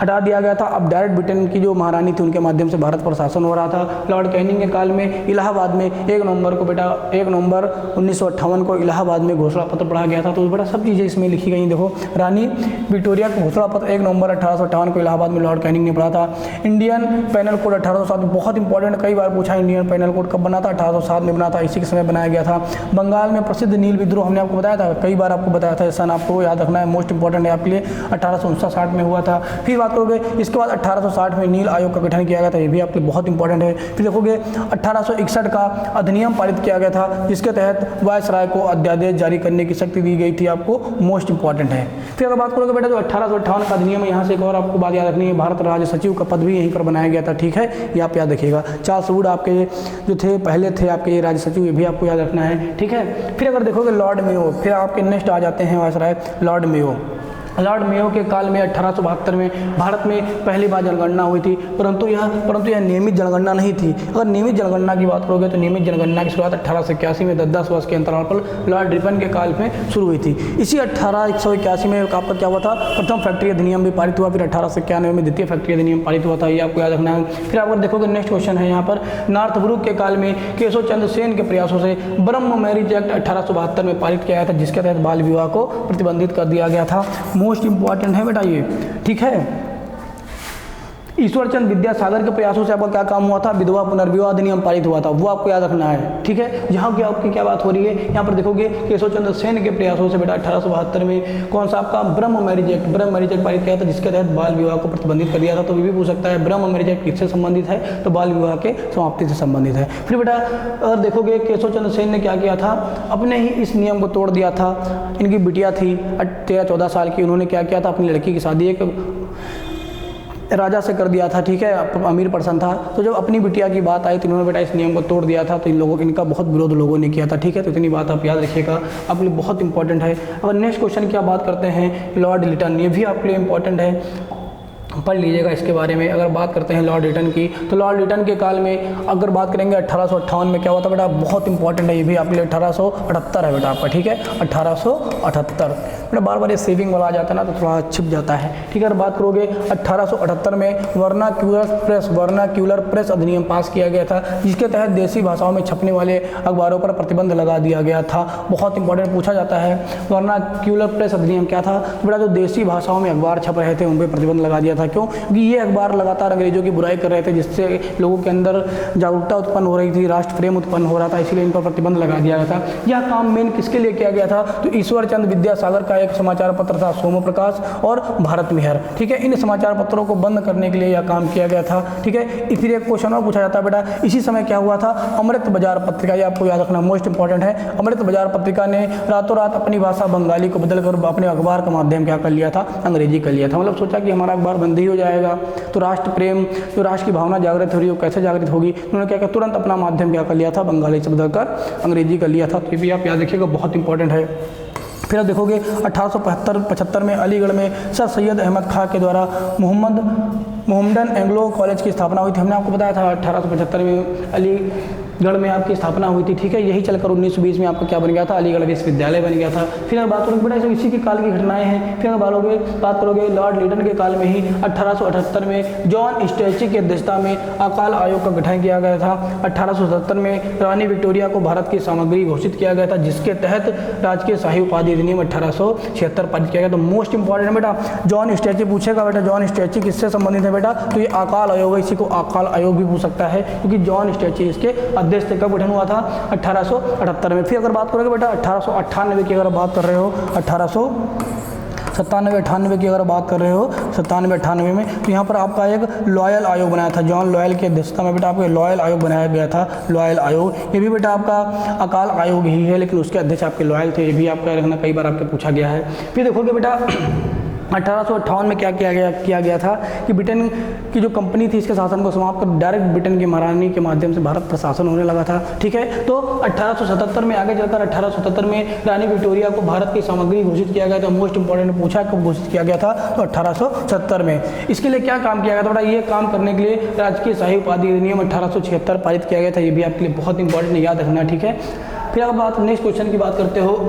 हटा दिया गया था। अब डायरेक्ट ब्रिटेन की जो महारानी थी उनके माध्यम से भारत पर शासन हो रहा था। लॉर्ड कैनिंग के काल में इलाहाबाद में 1 नवंबर को बेटा 1 नवंबर 1958 को इलाहाबाद में घोषणा पत्र पढ़ा गया था। तो बेटा सब चीज़ें इसमें लिखी गई। देखो रानी विक्टोरिया का घोषणा पत्र 1 नवंबर 1858 को इलाहाबाद में लॉर्ड कैनिंग ने पढ़ा था। इंडियन पैनल कोड 1807 में, बहुत इंपॉर्टेंट, कई बार पूछा इंडियन पैनल कोड कब बना था, 1807 में बना था, इसी के समय बनाया गया था। बंगाल में प्रसिद्ध नील विद्रोह हमने आपको बताया था, कई बार आपको बताया था, सन आपको याद रखना है, मोस्ट इंपॉर्टेंट है आपके लिए, 1859 में हुआ था। फिर बात करोगे इसके बाद 1860 में नील आयोग का गठन किया गया था, ये भी आपके बहुत इंपॉर्टेंट है। फिर देखोगे 1861 का अधिनियम पारित किया गया था जिसके तहत वायसराय को अध्यादेश जारी करने की शक्ति दी गई थी, आपको मोस्ट इंपॉर्टेंट है। फिर अगर बात करोगे बेटा जो 1858 का अधिनियम है, यहाँ से एक और आपको बात याद रखनी है, भारत राज्य सचिव का पद भी यहीं पर बनाया गया था, ठीक है, ये आप याद रखिएगा। चार्ल्स वुड आपके जो थे पहले थे आपके ये राज्य सचिव, ये भी आपको याद रखना है, ठीक है। फिर अगर देखोगे लॉर्ड मेयो, फिर आपके नेक्स्ट आ जाते हैं viceroy Lord Mayo. Lord Mayo के काल में 1872 में भारत में पहली बार जनगणना हुई थी, परंतु यह नियमित जनगणना नहीं थी। अगर नियमित जनगणना की बात करोगे तो नियमित जनगणना की शुरुआत 1881 में 10 वर्ष के अंतराल पर लॉर्ड रिपन के काल में शुरू हुई थी। इसी 1881 में आपका क्या हुआ था, प्रथम फैक्ट्री अधिनियम भी पारित हुआ, फिर 1891 में द्वितीय फैक्ट्री अधिनियम पारित हुआ था, ये आपको याद रखना है। फिर आप अगर देखोगे नेक्स्ट क्वेश्चन है यहाँ पर, नॉर्थ ब्रुक के काल में केशव चंद्र सेन के प्रयासों से ब्रह्म मैरिज एक्ट 1872 में पारित किया गया था, जिसके तहत बाल विवाह को प्रतिबंधित कर दिया गया था। मोस्ट इंपॉर्टेंट है बेटा ये, ठीक है। ईश्वरचंद विद्यासागर के प्रयासों से आपका क्या काम हुआ था, विधवा पुनर्विवाह अधिनियम पारित हुआ था, वो आपको याद रखना है, ठीक है। यहाँ की आपकी क्या बात हो रही है, यहाँ पर देखोगे केशव चंद्र सेन के प्रयासों से बेटा 1872 में कौन सा आपका ब्रह्म मैरिज एक्ट पारित किया था, जिसके तहत बाल विवाह को प्रतिबंधित कर दिया था। तो ये भी पूछ सकता है ब्रह्म मैरिज एक्ट किससे संबंधित है, तो बाल विवाह के समाप्ति से संबंधित है। फिर बेटा अगर देखोगे केशव चंद्र सेन ने क्या किया था, अपने ही इस नियम को तोड़ दिया था। इनकी बिटिया थी 13-14 साल की, उन्होंने क्या किया था, अपनी लड़की की शादी एक राजा से कर दिया था, ठीक है, अमीर पर्सन था। तो जब अपनी बिटिया की बात आई तो इन्होंने बेटा इस नियम को तोड़ दिया था। तो इनका बहुत विरोध लोगों ने किया था, ठीक है। तो इतनी बात आप याद रखिएगा, आपके लिए बहुत इंपॉर्टेंट है। अब नेक्स्ट क्वेश्चन की बात करते हैं, लॉर्ड लिटन, ये भी आपके लिए इंपॉर्टेंट है, पढ़ लीजिएगा इसके बारे में। अगर बात करते हैं लॉर्ड लिटन की, तो लॉर्ड लिटन के काल में अगर बात करेंगे 1858 में क्या हुआ था बेटा, बहुत इंपॉर्टेंट है ये भी आपके लिए, 1878 है बेटा आपका, ठीक है, 1878। बेटा बार बार ये सेविंग वाला आ जाता है ना तो थोड़ा छिप जाता है, ठीक है। अगर बात करोगे 1878 में वर्नाक्यूलर प्रेस अधिनियम पास किया गया था, जिसके तहत देसी भाषाओं में छपने वाले अखबारों पर प्रतिबंध लगा दिया गया था। बहुत इंपॉर्टेंट पूछा जाता है, वर्नाक्यूलर प्रेस अधिनियम क्या था, तो बेटा जो देसी भाषाओं में अखबार छप रहे थे उन पर प्रतिबंध लगा दिया था। क्यों, क्योंकि ये अखबार लगातार अंग्रेजों की बुराई कर रहे थे, जिससे लोगों के अंदर जागरूकता उत्पन्न हो रही थी, राष्ट्र प्रेम उत्पन्न हो रहा था, इसीलिए इन पर प्रतिबंध लगा दिया गया था। यह काम मेन किसके लिए किया गया था, तो ईश्वरचंद विद्यासागर का एक समाचार पत्र था सोमो प्रकाश और भारत मेहर, ठीक है। इन समाचार पत्रों को बंद करने के लिए यह काम किया गया था, ठीक है। इसलिए एक क्वेश्चन और पूछा जाता है बेटा, इसी समय क्या हुआ था, अमृत बाजार पत्रिका, ये आपको याद रखना मोस्ट इंपॉर्टेंट है। अमृत बाजार पत्रिका ने रातों रात अपनी भाषा बंगाली को बदलकर अपने अखबार का माध्यम क्या कर लिया था, अंग्रेजी कर लिया था। मतलब सोचा कि हमारा अखबार बंद ही हो जाएगा, तो राष्ट्र प्रेम, जो राष्ट्र की भावना जागृत हो रही है वो कैसे जागृत होगी, उन्होंने क्या किया, तुरंत अपना माध्यम क्या कर लिया था, बंगाली से बदलकर अंग्रेजी कर लिया था। तो ये भी आप याद रखिएगा, बहुत इंपॉर्टेंट है। फिर आप देखोगे 1875 में अलीगढ़ में सर सैयद अहमद खां के द्वारा मोहम्मदन एंग्लो कॉलेज की स्थापना हुई थी। हमने आपको बताया था 1875 में अलीगढ़ में आपकी स्थापना हुई थी, ठीक है। यही चलकर 1920 में आपका क्या बन गया था, अलीगढ़ विश्वविद्यालय बन गया था। फिर अगर बात करोगे बेटा इसी के काल की घटनाएं हैं। फिर अगर बात करोगे लॉर्ड लिटन के काल में ही 1878 में जॉन स्ट्रेची की अध्यक्षता में अकाल आयोग का गठन किया गया था। 1877 में रानी विक्टोरिया को भारत की सामग्री घोषित किया गया था, जिसके तहत राजकीय शाही उपाधि अधिनियम 1876 पारित किया गया। तो मोस्ट इंपॉर्टेंट बेटा जॉन स्ट्रेची पूछेगा बेटा, जॉन स्ट्रेची किससे संबंधित है बेटा, तो ये अकाल आयोग है, इसी को अकाल आयोग भी पूछ सकता है, क्योंकि जॉन स्ट्रेची इसके अध्यक्ष थे। कब गठन हुआ था, 1878 में। फिर अगर बात करोगे बेटा 1898 की अगर बात कर रहे हो, 97-98 की अगर बात कर रहे हो, 97-98 में, तो यहाँ पर आपका एक लॉयल आयोग बनाया था, जॉन लॉयल की अध्यक्षता में बेटा आपका लॉयल आयोग बनाया गया था, लॉयल आयोग। ये भी बेटा आपका अकाल आयोग ही है, लेकिन उसके अध्यक्ष आपके लॉयल थे, ये भी आपका रखना, कई बार आपके पूछा गया है। फिर देखोगे बेटा 1858 में क्या किया गया था कि ब्रिटेन की जो कंपनी थी इसके शासन को समाप्त कर डायरेक्ट ब्रिटेन की महारानी के माध्यम से भारत प्रशासन होने लगा था, ठीक है। तो 1877 में आगे चलकर 1877 में रानी विक्टोरिया को भारत की सामग्री घोषित किया गया था। मोस्ट इंपॉर्टेंट पूछा कब घोषित किया गया था, तो 1870 में। इसके लिए क्या काम किया गया था बेटा, ये काम करने के लिए राजकीय शाही उपाधि अधिनियम 1876 पारित किया गया था। ये भी आपके लिए बहुत इंपॉर्टेंट याद रखना, ठीक है। फिर अब बात नेक्स्ट क्वेश्चन की बात करते हो,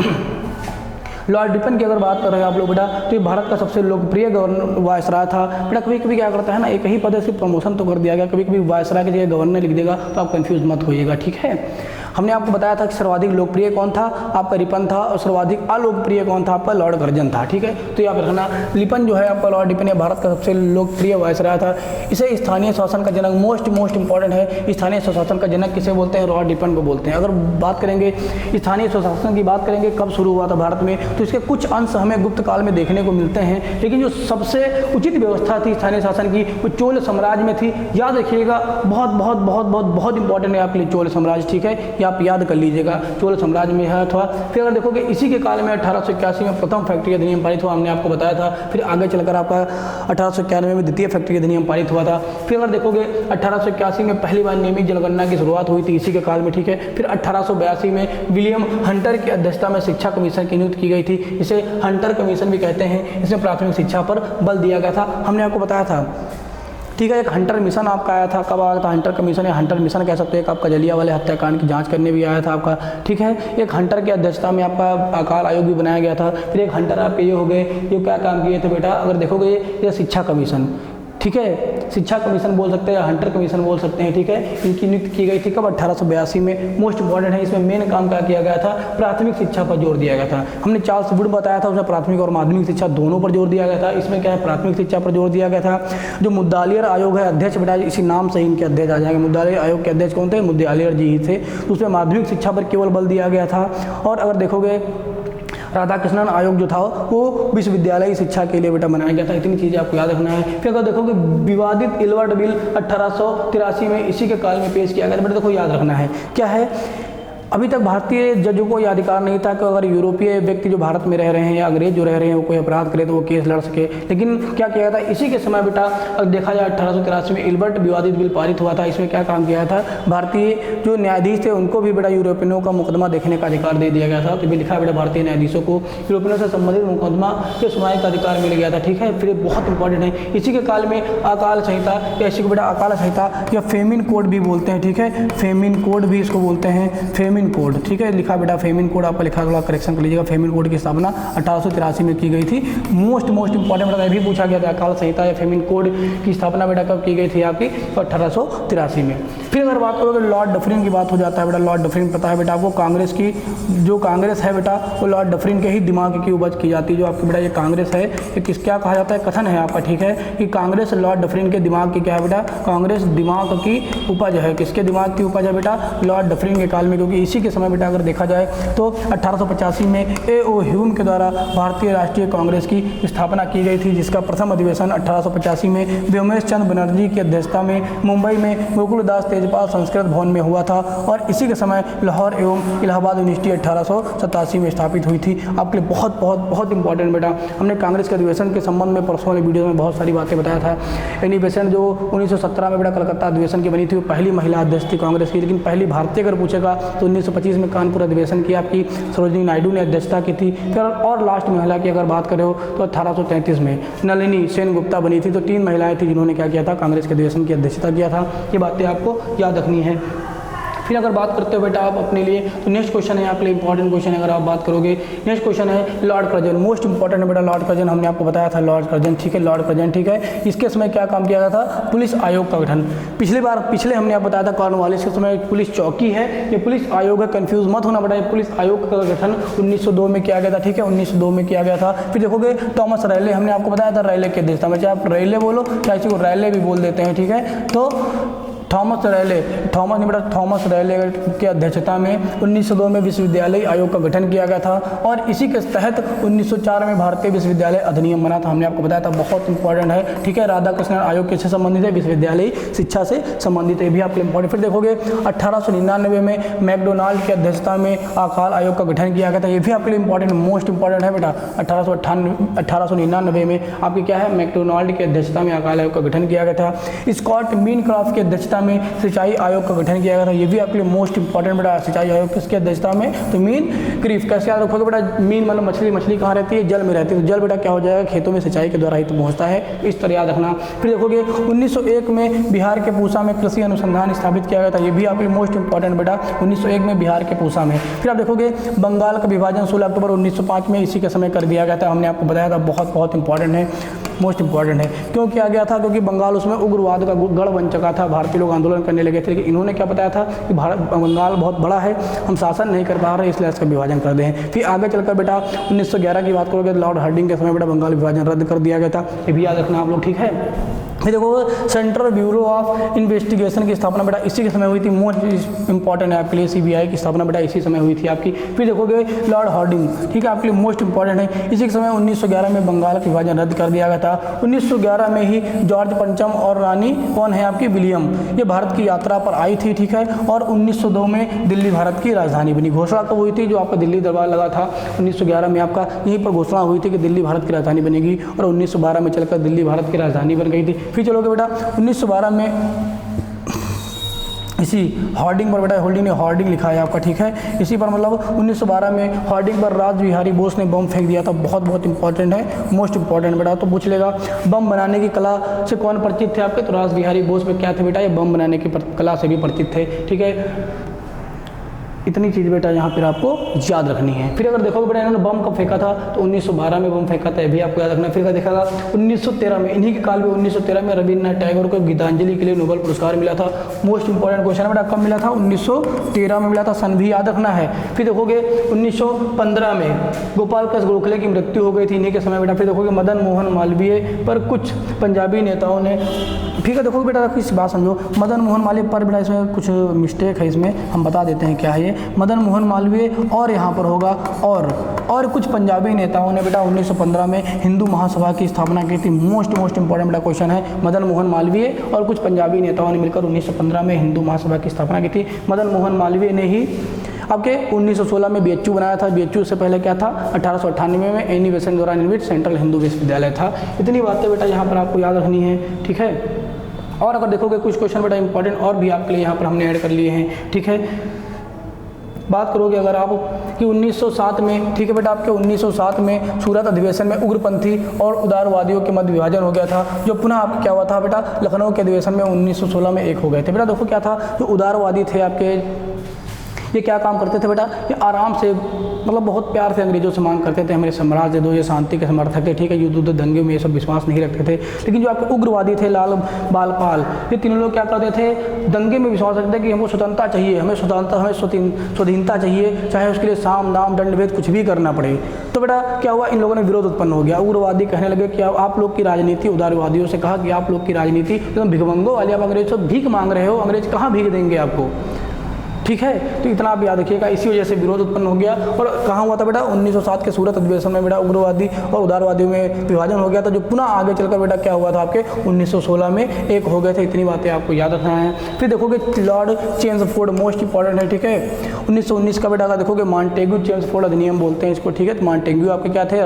लॉर्ड रिपन की अगर बात कर रहे हैं आप लोग बेटा, तो ये भारत का सबसे लोकप्रिय गवर्नर वायसराय था बेटा। कभी कभी क्या करता है ना, एक ही पद से प्रमोशन तो कर दिया गया, कभी कभी वायसराय की जगह गवर्नर लिख देगा, तो आप कंफ्यूज मत होइएगा, ठीक है। हमने आपको बताया था कि सर्वाधिक लोकप्रिय कौन था, आपका रिपन था, और सर्वाधिक अलोकप्रिय कौन था, आपका लॉर्ड कर्जन था, ठीक है। तो यहाँ पर रखना, रिपन जो है आपका लॉर्ड रिपन भारत का सबसे लोकप्रिय वायसराय था। इसे स्थानीय शासन का जनक, मोस्ट इंपॉर्टेंट है, स्थानीय स्वशासन का जनक किसे बोलते हैं, लॉर्ड रिपन को बोलते हैं। अगर बात करेंगे स्थानीय स्वशासन की बात करेंगे कब शुरू हुआ था भारत में, तो इसके कुछ अंश हमें गुप्त काल में देखने को मिलते हैं, लेकिन जो सबसे उचित व्यवस्था थी स्थानीय शासन की वो चोल साम्राज्य में थी। याद रखिएगा, बहुत बहुत बहुत बहुत बहुत इंपॉर्टेंट है आपके लिए चोल साम्राज्य, ठीक है, ये आप याद कर लीजिएगा, चोल साम्राज्य में है अथवा। फिर अगर देखोगे इसी के काल में 1881 में प्रथम फैक्ट्री अधिनियम पारित हुआ, हमने आपको बताया था। फिर आगे चलकर आपका 1891 में द्वितीय फैक्ट्री अधिनियम पारित हुआ था। फिर अगर देखोगे 1881 में पहली बार नियमित जनगणना की शुरुआत हुई थी इसी के काल में, ठीक है। फिर 1882 में विलियम हंटर की अध्यक्षता में शिक्षा कमीशन की नियुक्ति की गई थी, इसे हंटर कमीशन भी कहते हैं। इसमें प्राथमिक शिक्षा पर बल दिया गया था, हमने आपको बताया था, ठीक है। एक हंटर मिशन आपका आया था, कब आया था हंटर कमीशन या हंटर मिशन कह सकते हो, एक आपका जलियांवाला हत्याकांड की जांच करने भी आया था आपका, ठीक है। एक हंटर की अध्यक्षता में आपका अकाल आयोग भी बनाया गया था। फिर एक हंटर आपके ये हो गए, ये क्या काम किए थे बेटा, अगर देखोगे ये शिक्षा कमीशन, ठीक है। शिक्षा कमीशन बोल सकते हैं या हंटर कमीशन बोल सकते हैं, ठीक है। इनकी नियुक्ति की गई थी कब? 1882 में। मोस्ट इंपॉर्टेंट है, इसमें मेन काम क्या किया गया था? प्राथमिक शिक्षा पर जोर दिया गया था। हमने चार्ल्स वुड बताया था, उसमें प्राथमिक और माध्यमिक शिक्षा दोनों पर जोर दिया गया था। इसमें क्या है? प्राथमिक शिक्षा पर जोर दिया गया था। जो मुद्दालियर आयोग है अध्यक्ष बेटा, इसी नाम से इनके अध्यक्ष आ जाएंगे। मुद्दालियर आयोग के अध्यक्ष कौन थे? मुद्दालियर जी ही थे। तो उसमें माध्यमिक शिक्षा पर केवल बल दिया गया था। और अगर देखोगे राधाकृष्णन आयोग जो था वो विश्वविद्यालय शिक्षा के लिए बेटा बनाया गया था। इतनी चीज़ें आपको याद रखना है। फिर अगर देखोगे विवादित इल्बर्ट बिल 1883 में इसी के काल में पेश किया गया था। बेटा देखो याद रखना है क्या है, अभी तक भारतीय जजों को यह अधिकार नहीं था कि अगर यूरोपीय व्यक्ति जो भारत में रह रहे हैं या अंग्रेज जो रह रहे हैं वो कोई अपराध करे तो वो केस लड़ सके। लेकिन क्या किया था इसी के समय बेटा, अगर देखा जाए 1883 में इल्बर्ट विवादित बिल पारित हुआ था। इसमें क्या काम किया था? भारतीय जो न्यायाधीश थे उनको भी बेटा यूरोपियनों का मुकदमा देखने का अधिकार दे दिया गया था। तो भी लिखा है बेटा, भारतीय न्यायाधीशों को यूरोपियनों से संबंधित मुकदमा के सुनवाई का अधिकार मिल गया था, ठीक है। फिर बहुत इंपॉर्टेंट है, इसी के काल में अकाल संहिता या इसी को बेटा अकाल संहिता या फेमिन कोड भी बोलते हैं, ठीक है। फेमिन कोड भी इसको बोलते हैं, फेमिन कोड, ठीक है। लिखा बेटा फेमिन कोड, आपका लिखा थोड़ा करेक्शन कर लीजिएगा। फेमिन कोड की स्थापना 1883 में की गई थी। मोस्ट इंपॉर्टेंट बेटा भी पूछा गया था, अकाल संहिता या फेमिन कोड की स्थापना बेटा कब की गई थी आपकी? 1883 में। फिर अगर बात करोगे लॉर्ड डफरिन की बात हो जाता है बेटा। लॉर्ड डफरिन पता है बेटा आपको, कांग्रेस की जो कांग्रेस है बेटा वो लॉर्ड डफरिन के ही दिमाग की उपज की जाती है। जो आपकी बेटा ये कांग्रेस है ये किस क्या कहा जाता है? कथन है आपका, ठीक है, कि कांग्रेस लॉर्ड डफरिन के दिमाग की क्या है बेटा? कांग्रेस दिमाग की उपज है। किसके दिमाग की उपज है बेटा? लॉर्ड डफरिन के काल में, क्योंकि इसी के समय बेटा अगर देखा जाए तो 1885 में A.O. ह्यूम के द्वारा भारतीय राष्ट्रीय कांग्रेस की स्थापना की गई थी, जिसका प्रथम अधिवेशन 1885 में व्योमेश चंद्र बनर्जी की अध्यक्षता में मुंबई में गोकुलदास तेजपाल संस्कृत भवन में हुआ था। और इसी के समय लाहौर एवं इलाहाबाद यूनिवर्सिटी 1887 में स्थापित हुई थी। आपके लिए बहुत बहुत बहुत इंपॉर्टेंट बेटा, हमने कांग्रेस के अधिवेशन के संबंध में परसों वाले वीडियो में बहुत सारी बातें बताया था। एनी बेसेंट जो 1917 में बेटा कलकत्ता अधिवेशन की बनी थी वो पहली महिला अध्यक्ष थी कांग्रेस की। लेकिन पहली भारतीय अगर पूछेगा तो 1925 में कानपुर अधिवेशन की आपकी सरोजिनी नायडू ने अध्यक्षता की थी। फिर और लास्ट महिला की अगर बात करें तो 1833 में नलिनी सेनगुप्ता बनी थी। तो 3 महिलाएं थी जिन्होंने क्या किया था? कांग्रेस के अधिवेशन की अध्यक्षता किया था। ये बातें आपको याद रखनी है। फिर अगर बात करते हो बेटा आप अपने लिए, तो नेक्स्ट क्वेश्चन है आपके लिए इंपॉर्टेंट क्वेश्चन है। अगर आप बात करोगे नेक्स्ट क्वेश्चन है लॉर्ड कर्जन। मोस्ट इंपॉर्टेंट है बेटा लॉर्ड कर्जन, हमने आपको बताया था लॉर्ड कर्जन, ठीक है। लॉर्ड कर्जन, ठीक है। इसके समय क्या काम किया गया था? पुलिस आयोग का गठन। पिछले हमने आपको बताया था कॉर्नवालिस के समय पुलिस चौकी है, ये पुलिस आयोग है, कंफ्यूज मत होना बेटा। पुलिस आयोग का गठन 1902 में किया गया था, ठीक है। 1902 में किया गया था। फिर देखोगे थॉमस रैले, हमने आपको बताया था रैले के अध्यक्षता में, चाहे आप रैले बोलो चाहे इसी को रैले भी बोल देते हैं, ठीक है। तो थॉमस रैले के अध्यक्षता में 1902 में विश्वविद्यालय आयोग का गठन किया गया था। और इसी के तहत 1904 में भारतीय विश्वविद्यालय अधिनियम बना था, हमने आपको बताया था, बहुत इंपॉर्टेंट है, ठीक है। राधाकृष्णन आयोग किससे संबंधित है? विश्वविद्यालय शिक्षा से संबंधित है, ये भी आपके इंपॉर्टेंट। फिर देखोगे 1899 में मैकडोनाल्ड की अध्यक्षता में अकाल आयोग का गठन किया गया था, ये भी आपके लिए इंपॉर्टेंट मोस्ट इंपॉर्टेंट है बेटा। 1899 में आपकी क्या है? मैकडोनाल्ड की अध्यक्षता में अकाल आयोग का गठन किया गया था। स्कॉट मीनक्रॉफ्ट की अध्यक्षता में सिंचाई आयोग का गठन किया गया था, ये भी आपके लिए मोस्ट इंपॉर्टेंट बेटा। सिंचाई आयोग किसकी अध्यक्षता में? तो मीन क्रीफ। कैसे याद रखोगे बेटा? मीन मतलब मछली कहाँ रहती है? जल में रहती है। तो जल बेटा क्या हो जाएगा? खेतों में सिंचाई के द्वारा ही तो पहुँचता है, इस तरह याद रखना। फिर देखोगे 1901 में बिहार के पूसा में कृषि अनुसंधान स्थापित किया गया था, ये भी आपके लिए मोस्ट इंपॉर्टेंट बेटा। 1901 में बिहार के पूसा में। फिर आप देखोगे बंगाल का विभाजन 16 अक्टूबर 1905 में इसी के समय कर दिया गया था, हमने आपको बताया था, बहुत बहुत इंपॉर्टेंट है, मोस्ट इंपॉर्टेंट है। क्यों किया गया था? क्योंकि बंगाल उसमें उग्रवाद का गढ़ बन चुका था, भारतीय लोग आंदोलन करने लगे थे। लेकिन इन्होंने क्या बताया था कि बंगाल बहुत बड़ा है, हम शासन नहीं कर पा रहे, इसलिए इसका विभाजन कर दें। फिर आगे चलकर बेटा 1911 की बात करोगे, लॉर्ड हार्डिंग के समय बेटा बंगाल विभाजन रद्द कर दिया गया था, ये भी याद रखना आप लोग, ठीक है। फिर देखो सेंट्रल ब्यूरो ऑफ इन्वेस्टिगेशन की स्थापना बेटा इसी के समय हुई थी, मोस्ट इंपॉर्टेंट है आपके लिए। सीबीआई की स्थापना बेटा इसी समय हुई थी आपकी। फिर देखोगे लॉर्ड हार्डिंग, ठीक है, आपके लिए मोस्ट इंपॉर्टेंट है। इसी के समय 1911 में बंगाल का विभाजन रद्द कर दिया गया था। 1911 में ही जॉर्ज पंचम और रानी कौन है आपकी? विलियम, ये भारत की यात्रा पर आई थी, ठीक है। और 1902 में दिल्ली भारत की राजधानी बनी। घोषणा कब हुई थी? जो आपका दिल्ली दरबार लगा था 1911 में, आपका यहीं पर घोषणा हुई थी कि दिल्ली भारत की राजधानी बनेगी। और 1912 में चलकर दिल्ली भारत की राजधानी बन गई थी। फिर चलोगे बेटा 1912 में इसी हार्डिंग पर बेटा, होल्डिंग ने हार्डिंग लिखा है आपका, ठीक है। इसी पर मतलब 1912 में हार्डिंग पर राज बिहारी बोस ने बम फेंक दिया था, बहुत बहुत इंपॉर्टेंट है, मोस्ट इंपॉर्टेंट बेटा। तो पूछ लेगा बम बनाने की कला से कौन परिचित थे आपके? तो राज बिहारी बोस में क्या थे बेटा? ये बम बनाने की कला से भी परिचित थे, ठीक है। इतनी चीज़ बेटा यहाँ पर आपको याद रखनी है। फिर अगर देखोगे बेटा इन्होंने बम कब फेंका था, तो 1912 में बम फेंका था, ये भी आपको याद रखना है। फिर देखा था 1913 में, इन्हीं के काल में 1913 में रविन्द्रनाथ टैगोर को गीतांजलि के लिए नोबेल पुरस्कार मिला था। मोस्ट इंपॉर्टेंट क्वेश्चन है बेटा, कब मिला था, 1913 में मिला था, सन भी याद रखना है। फिर देखोगे 1915 में गोपाल कृष्ण गोखले की मृत्यु हो गई थी इन्हीं के समय बेटा। फिर देखोगे मदन मोहन मालवीय पर कुछ पंजाबी नेताओं ने, ठीक है देखोगे बेटा किस बात समझो, मदन मोहन मालवीय पर बेटा इसमें कुछ मिस्टेक है, इसमें हम बता देते हैं क्या है ये। मदन मोहन मालवीय और यहाँ पर होगा और कुछ पंजाबी नेताओं ने बेटा 1915 में हिंदू महासभा की स्थापना की थी। मोस्ट इंपॉर्टेंट बेटा क्वेश्चन है, मदन मोहन मालवीय और कुछ पंजाबी नेताओं ने मिलकर 1915 में हिंदू महासभा की स्थापना की थी। मदन मोहन मालवीय ने ही आपके 1916 में BHU बनाया था। BHU से पहले क्या था, 1898 में एनी बेसेंट द्वारा निर्मित सेंट्रल हिंदू विश्वविद्यालय था। इतनी बातें बेटा यहाँ पर आपको याद रखनी है, ठीक है। और अगर देखोगे कुछ क्वेश्चन बेटा इंपॉर्टेंट और भी आपके लिए यहाँ पर हमने ऐड कर लिए हैं, ठीक है। बात करोगे अगर आप कि 1907 में, ठीक है बेटा, आपके 1907 में सूरत अधिवेशन में उग्रपंथी और उदारवादियों के मध्य विभाजन हो गया था, जो पुनः आपका क्या हुआ था बेटा, लखनऊ के अधिवेशन में 1916 में एक हो गए थे। बेटा देखो क्या था, जो उदारवादी थे आपके, ये क्या काम करते थे बेटा, ये आराम से मतलब बहुत प्यार से अंग्रेजों से मांग करते थे हमें साम्राज्य दो, ये शांति के समर्थक थे, ठीक है, युद्ध दंगे में ये सब विश्वास नहीं रखते थे। लेकिन जो आपके उग्रवादी थे लाल बालपाल, ये तीनों लोग क्या करते थे, दंगे में विश्वास रखते थे कि हमको स्वतंत्रता चाहिए, हमें स्वाधीनता चाहिए, चाहे उसके लिए साम दाम दंड भेद कुछ भी करना पड़े। तो बेटा क्या हुआ, इन लोगों ने विरोध उत्पन्न हो गया। उग्रवादी कहने लगे कि आप लोग की राजनीति, उदारवादियों से कहा कि आप लोग की राजनीति एकदम भिखमंगों वाली, आप अंग्रेज से भीख मांग रहे हो, अंग्रेज कहाँ भीख देंगे आपको, ठीक है। तो इतना आप याद रखिएगा, इसी वजह से विरोध उत्पन्न हो गया। और कहाँ हुआ था बेटा, 1907 के सूरत अधिवेशन में बेटा उग्रवादी और उदारवादियों में विभाजन हो गया था, जो पुनः आगे चलकर बेटा क्या हुआ था, आपके 1916 में एक हो गए थे। इतनी बातें आपको याद रखना है। फिर देखोगे लॉर्ड चेम्सफोर्ड, मोस्ट इंपॉर्टेंट है, ठीक है। 1919 का बेटा अगर देखोगे मॉन्टेग्यू चेम्सफोर्ड अधिनियम बोलते हैं इसको, ठीक है। तो मॉन्टेग्यू आपके क्या थे,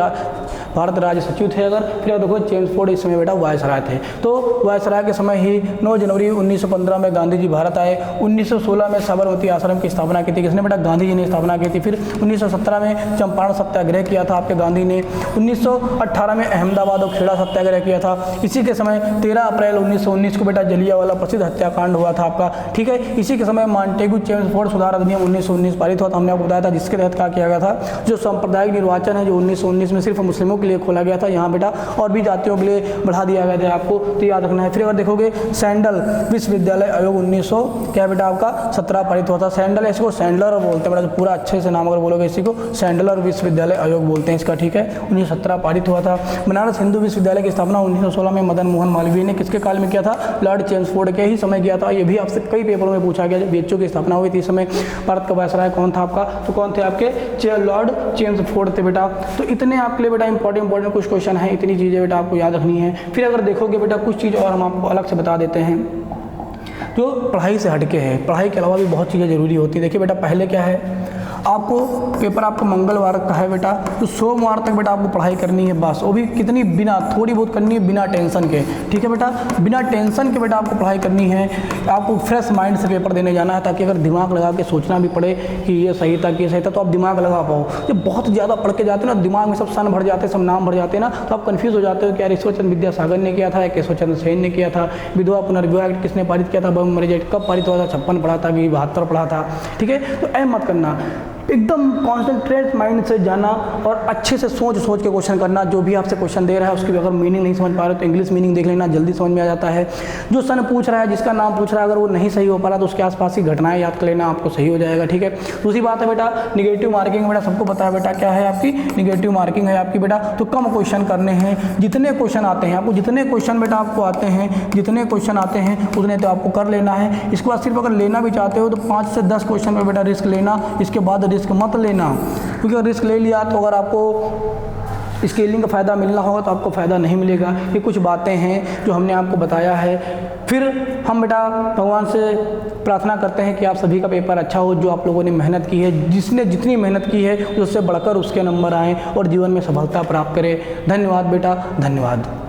भारत राज्य सचिव थे अगर। फिर देखो चेम्सफोर्ड इस समय बेटा वायसराय थे। तो वायसराय के समय ही 9 जनवरी 1915 में गांधी जी भारत आए। 1916 में साबरमती आश्रम की स्थापना की थी, किसने बेटा, गांधी जी ने स्थापना की थी। फिर 1917 में चंपारण सत्याग्रह किया था आपके गांधी ने। 1918 में अहमदाबाद और खेड़ा सत्याग्रह किया था। इसी के समय 13 अप्रैल 1919 को बेटा जलियांवाला प्रसिद्ध हत्याकांड हुआ था आपका, ठीक है। इसी के समय मॉन्टेग्यू चेम्सफोर्ड सुधार अधिनियम 1919 पारित हुआ था, हमने आपको बताया था, जिसके तहत क्या किया गया था, जो सांप्रदायिक निर्वाचन है जो 1919 में सिर्फ मुस्लिमों के लिए खोला गया था, यहाँ बेटा और भी जातियों के लिए बढ़ा दिया गया था आपको, तो याद रखना है। फिर अगर देखोगे सैंडल विश्वविद्यालय आयोग 1900 क्या बेटा आपका 17 पारित हुआ था। सैंडल इसको सैंडलर बोलते हैं बेटा, पूरा अच्छे से नाम अगर बोलोगे इसी को सैंडलर विश्वविद्यालय आयोग बोलते हैं इसका, ठीक है। 1917 पारित हुआ था। बनारस हिंदू विश्वविद्यालय की स्थापना 1916 में मदन मोहन मालवीय ने किसके काल में किया था, लॉर्ड चेम्सफोर्ड के ही समय किया था। ये भी आपसे कई पेपरों में पूछा गया। जब BHU की स्थापना हुई थी इस समय भारत का वायसराय कौन था आपका, तो कौन थे आपके, लॉर्ड चेम्सफोर्ड थे बेटा। तो इतने आपके लिए बेटा इंपॉर्टेंट कुछ क्वेश्चन है, इतनी चीज़ें बेटा आपको याद रखनी है। फिर अगर देखोगे बेटा कुछ चीज़ और हम आपको अलग से बता देते हैं जो पढ़ाई से हटके है। पढ़ाई के अलावा भी बहुत चीज़ें ज़रूरी होती है। देखिए बेटा पहले क्या है, आपको पेपर आपका मंगलवार का है बेटा, तो सोमवार तक बेटा आपको पढ़ाई करनी है बस, वो भी कितनी, बिना, थोड़ी बहुत करनी है, बिना टेंशन के, ठीक है बेटा, बिना टेंशन के बेटा आपको पढ़ाई करनी है। आपको फ्रेश माइंड से पेपर देने जाना है, ताकि अगर दिमाग लगा के सोचना भी पड़े कि ये सही था कि ये सही था, तो आप दिमाग लगा पाओ। जब बहुत ज़्यादा पढ़ के जाते हो ना, दिमाग में सब सन भर जाते हैं, सब नाम भर जाते हैं ना, तो आप कन्फ्यूज़ हो जाते हो कि यार ईश्वरचंद्र विद्यासागर ने किया था या केशवचंद्र सेन ने किया था, विधवा पुनर्विवाह एक्ट किसने पारित किया था, बम मैरिज एक्ट कब पारित हुआ था, 56 पढ़ा था कि 72 पढ़ा था, ठीक है। तो ऐ मत करना, एकदम कॉन्सेंट्रेट माइंड से जाना और अच्छे से सोच के क्वेश्चन करना। जो भी आपसे क्वेश्चन दे रहा है उसकी अगर मीनिंग नहीं समझ पा रहे तो इंग्लिश मीनिंग देख लेना, जल्दी समझ में आ जाता है। जो सन पूछ रहा है, जिसका नाम पूछ रहा है, अगर वो नहीं सही हो पा रहा तो उसके आसपास की घटनाएं याद कर लेना, आपको सही हो जाएगा, ठीक है। दूसरी बात है बेटा निगेटिव मार्किंग, बेटा सबको पता है बेटा क्या है आपकी निगेटिव मार्किंग है आपकी बेटा। तो कम क्वेश्चन करने हैं, जितने क्वेश्चन आते हैं आपको, जितने क्वेश्चन बेटा आपको आते हैं, जितने क्वेश्चन आते हैं उतने तो आपको कर लेना है। इसके बाद सिर्फ अगर लेना भी चाहते हो तो 5 से 10 क्वेश्चन में बेटा रिस्क लेना, इसके बाद रिस्क मत लेना, क्योंकि अगर रिस्क ले लिया तो अगर आपको स्केलिंग का फ़ायदा मिलना होगा तो आपको फ़ायदा नहीं मिलेगा। ये कुछ बातें हैं जो हमने आपको बताया है। फिर हम बेटा भगवान से प्रार्थना करते हैं कि आप सभी का पेपर अच्छा हो, जो आप लोगों ने मेहनत की है, जिसने जितनी मेहनत की है उससे बढ़कर उसके नंबर आएँ और जीवन में सफलता प्राप्त करें। धन्यवाद बेटा, धन्यवाद।